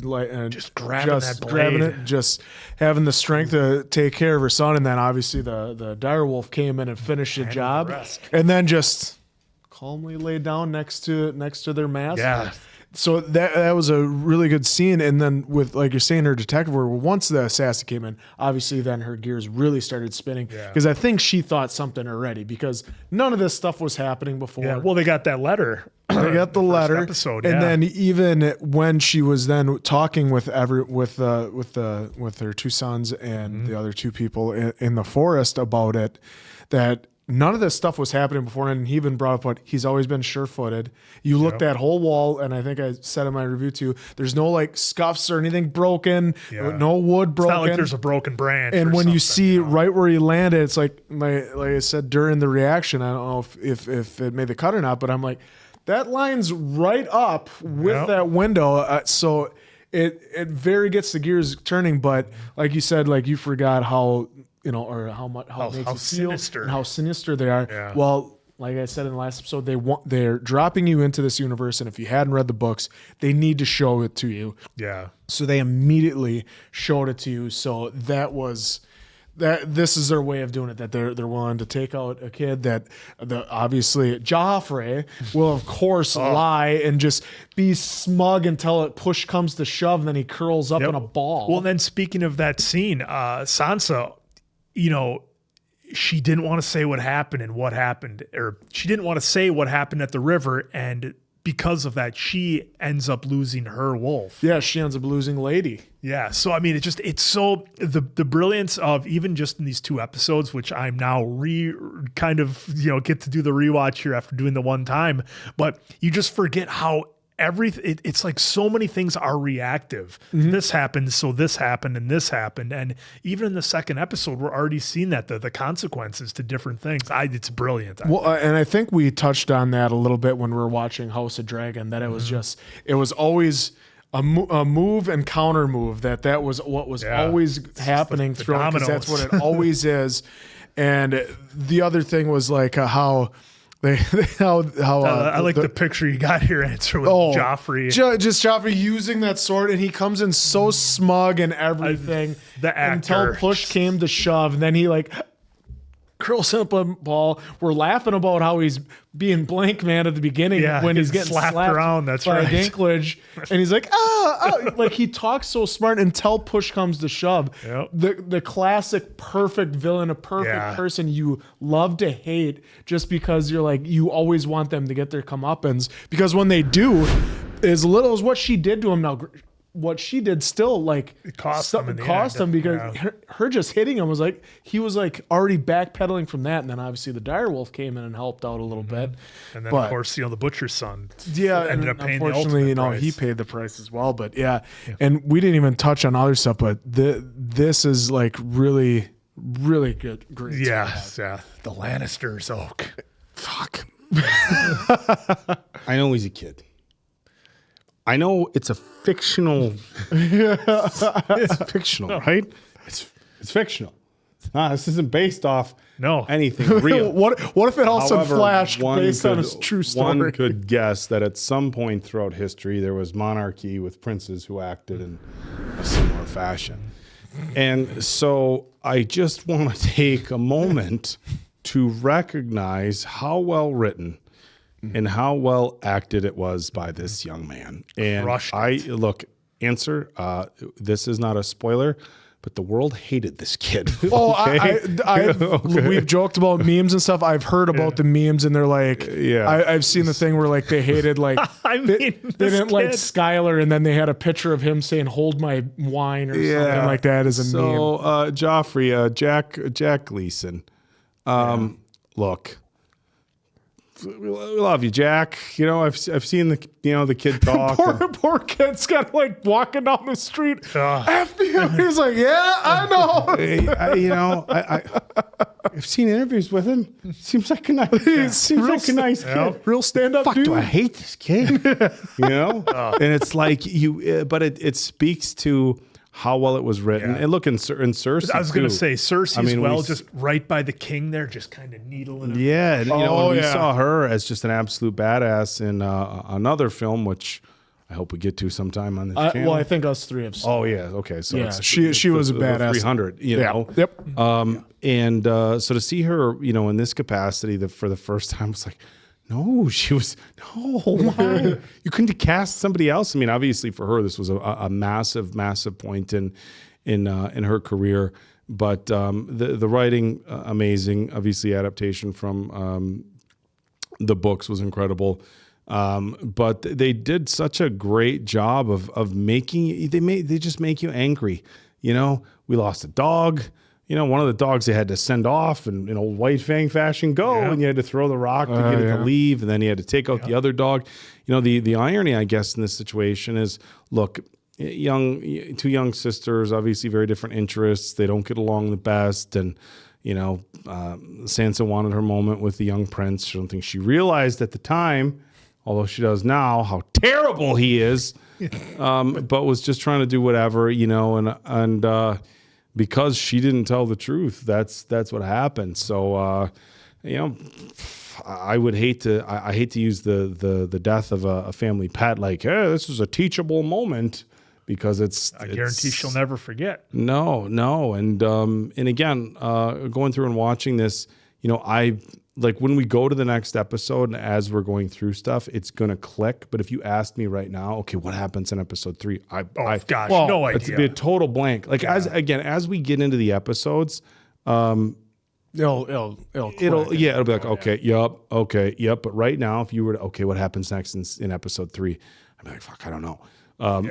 just grabbing that blade, grabbing it, just having the strength to take care of her son, and then obviously the direwolf came in and finished the job, and then just calmly laid down next to their master. Yeah. So that was a really good scene. And then with, like you're saying, her detective work, once the assassin came in, obviously then her gears really started spinning, because I think she thought something already, because none of this stuff was happening before. Yeah. Well, they got that letter. They got the letter episode, and then even when she was then talking with her two sons and the other two people in the forest about it, that none of this stuff was happening before. And he even brought up what he's always been sure-footed. You look that whole wall, and I think I said in my review too, there's no like scuffs or anything broken, no wood broken. It's not like there's a broken branch. And when you see right where he landed, it's like I said during the reaction, I don't know if it made the cut or not, but I'm like, that line's right up with that window. So it very gets the gears turning. But like you said, like you forgot how, you know, or how much, how it makes how you feel sinister. and how sinister they are. Yeah. Well, like I said in the last episode, they're dropping you into this universe, and if you hadn't read the books, they need to show it to you. Yeah. So they immediately showed it to you. So this is their way of doing it. That they're willing to take out a kid that obviously Joffrey will of course lie and just be smug until it push comes to shove, and then he curls up in a ball. Well, then speaking of that scene, Sansa, you know, she didn't want to say what happened, or she didn't want to say what happened at the river, and because of that, she ends up losing her wolf. Yeah, she ends up losing Lady. Yeah, so I mean, it's so the brilliance of even just in these 2 episodes, which I'm now kind of get to do the rewatch here after doing the one time, but you just forget how it's like so many things are reactive. Mm-hmm. This happened, so this happened, and this happened, and even in the second episode, we're already seeing that the consequences to different things. It's brilliant. And I think we touched on that a little bit when we were watching House of Dragon. That it was it was always a move and counter move. That was what was always happening throughout, because that's what it always is. And the other thing was like how. I like the picture you got here, answer with Joffrey. Just Joffrey using that sword, and he comes in so smug and everything. The actor. Until push came to shove, and then he like curls up a ball. We're laughing about how he's being blank man at the beginning when he's getting slapped around. That's by right. Dinklage, and he's like, like he talks so smart until push comes to shove. Yep. The classic perfect villain, a perfect person you love to hate, just because you're like, you always want them to get their comeuppance, because when they do, as little as what she did to him now. What she did still like cost him because her just hitting him was like, he was like already backpedaling from that, and then obviously the direwolf came in and helped out a little bit, and then of course the butcher's son ended up paying unfortunately the ultimate price. He paid the price as well. But and we didn't even touch on other stuff, but this is like really good, great. The Lannisters. Fuck. I know he's a kid. I know it's a fictional. It's fictional, right? It's fictional. This isn't based off anything real. What if it also flashed based on a true story? One could guess that at some point throughout history there was monarchy with princes who acted in a similar fashion. And so I just want to take a moment to recognize how well written and how well acted it was by this young man. And this is not a spoiler, but the world hated this kid. We've joked about memes and stuff. I've heard about the memes, and they're like, I've seen the thing where like they hated like they didn't like Skylar, and then they had a picture of him saying "Hold my wine" or something like that as a meme. So Joffrey, Jack Gleason, look. We love you, Jack. You know, I've seen the kid talk. poor kid's kind of like walking down the street. FBI. He's like, I know. I've seen interviews with him. Seems like a nice. Kid. Real stand-up dude. Do I hate this kid? And it's like but it speaks to how well it was written. And look, in Cersei, I was going to say Cersei just right by the king there, just kind of needling him. Yeah, and, we saw her as just an absolute badass in another film, which I hope we get to sometime on this channel. Well, I think us three have seen. Oh yeah, okay. So she was a badass. 300, Yep. And so to see her, in this capacity, for the first time, was like, no, she was why? You couldn't cast somebody else. I mean, obviously for her, this was a massive point in her career. But the writing, amazing. Obviously, adaptation from the books was incredible. But they did such a great job of making. They just make you angry. We lost a dog. One of the dogs they had to send off in old White Fang fashion, and you had to throw the rock to get it to leave, and then you had to take out the other dog. The irony, I guess, in this situation is, look, two young sisters, obviously very different interests. They don't get along the best, and Sansa wanted her moment with the young prince. I don't think she realized at the time, although she does now, how terrible he is. but was just trying to do whatever, you know, and because she didn't tell the truth, that's what happened. So, you know, I would hate to, I hate to use the death of a family pet like, hey, this is a teachable moment, because I guarantee she'll never forget. No. And again, going through and watching this, you know, like when we go to the next episode and as we're going through stuff, it's going to click. But if you asked me right now, okay, what happens in episode 3? No idea. It's be a total blank. Like as we get into the episodes, it'll be like, okay, yep. But right now, if you were to, okay, what happens next in episode 3? I'd be like, fuck, I don't know.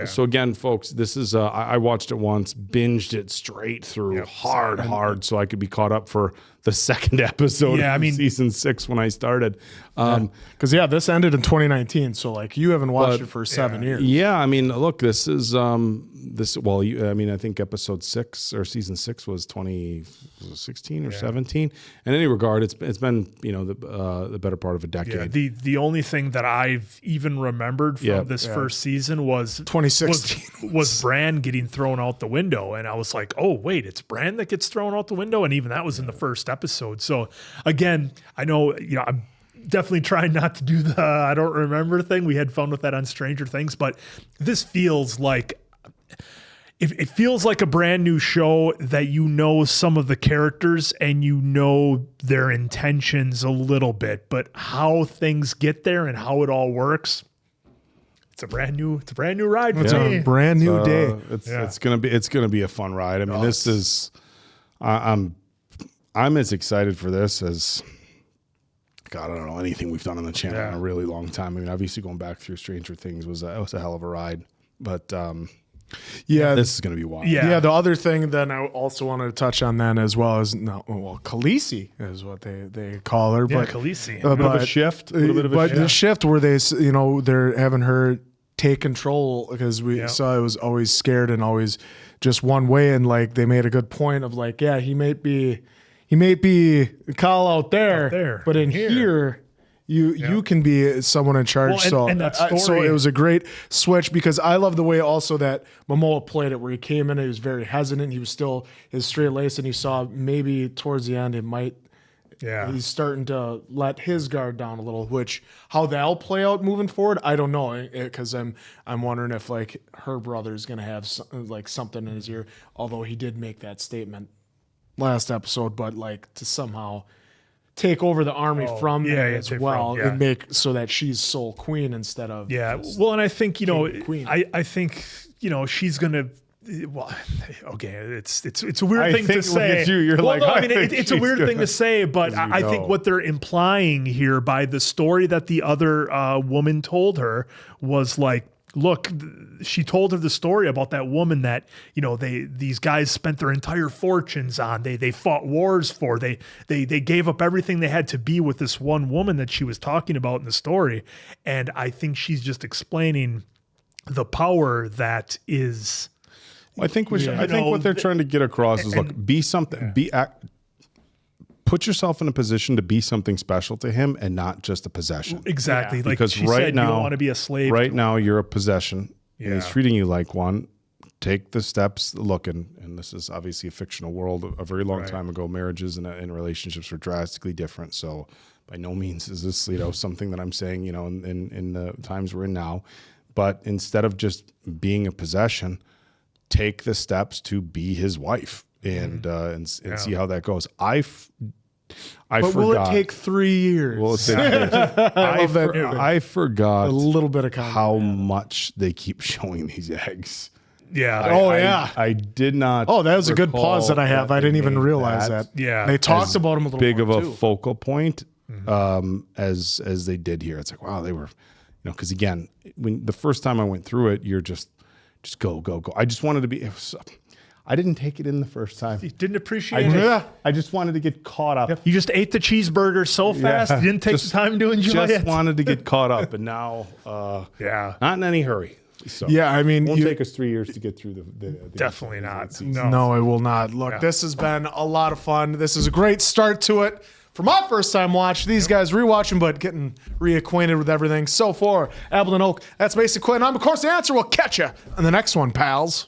So again, folks, this is, I watched it once, binged it straight through hard, so I could be caught up for the second episode of season 6 when I started. Because this ended in 2019, so like you haven't watched it for 7 years. Yeah, I mean, look, this is I think episode 6 or season 6 was 2016 or 17. In any regard, it's been, you know, the better part of a decade. Yeah, the only thing that I've even remembered from this first season was 2016 was Bran getting thrown out the window, and I was like, oh wait, it's Bran that gets thrown out the window, and even that was in the first episode. So again, I know, you know, I'm definitely trying not to do the I don't remember thing. We had fun with that on Stranger Things, but this feels like it feels like a brand new show that you know some of the characters and you know their intentions a little bit, but how things get there and how it all works, it's a brand new ride for me. A brand new day. It's gonna be a fun ride. I mean, this is I'm as excited for this as God, I don't know anything we've done on the channel in a really long time. I mean, obviously going back through Stranger Things was a hell of a ride, but this is going to be wild. Yeah. The other thing that I also wanted to touch on then as well is Khaleesi is what they call her. Yeah, but Khaleesi. A bit of a shift. The shift where they, you know, they're having her take control because we saw it was always scared and always just one way, and like they made a good point of like, yeah, he may be Kyle out there, but in here you can be someone in charge. Well, and that story, so it was a great switch because I love the way also that Momoa played it, where he came in and he was very hesitant. He was still his straight lace, and you saw maybe towards the end it might. Yeah, he's starting to let his guard down a little. Which how that'll play out moving forward, I don't know, because I'm wondering if like her brother's gonna have something in his ear. Although he did make that statement last episode, but like to somehow take over the army from there as well and make so that she's sole queen instead of well, and I think, you know, I think, you know, she's gonna. Well, okay, it's a weird thing to say. It's a weird thing to say, but I think what they're implying here by the story that the other woman told her was like, look, she told her the story about that woman that, you know, these guys spent their entire fortunes on. They fought wars for. They gave up everything they had to be with this one woman that she was talking about in the story. And I think she's just explaining the power that is. I think what they're trying to get across is, look, be something, put yourself in a position to be something special to him and not just a possession. Exactly. Like because she right said, now, you don't want to be a slave. Right now, you're a possession, and he's treating you like one. Take the steps. Look, and this is obviously a fictional world. A very long time ago, marriages and relationships were drastically different. So by no means is this, you know, something that I'm saying, you know, in the times we're in now. But instead of just being a possession, take the steps to be his wife and see how that goes. I forgot. Will it take 3 years? Will it take 3 years? I forgot a little bit of how much they keep showing these eggs. Yeah. I did not. Oh, that was a good pause that I have. I didn't even realize that. Yeah. They talked about them a little big more of a focal point as they did here. It's like, wow, they were, you know, because again, when the first time I went through it, you're just go. I just wanted to be. I didn't take it in the first time. You didn't appreciate it. I just wanted to get caught up. You just ate the cheeseburger so fast, you didn't take the time to enjoy it. Just wanted to get caught up, and now, not in any hurry. So I mean, it won't take us 3 years to get through the definitely not. No, it will not. Look, this has been a lot of fun. This is a great start to it for my first time watch, these guys rewatching, but getting reacquainted with everything. So for Appleton Oak, that's Mason Quinn. I'm, of course, the answer. We'll catch you in the next one, pals.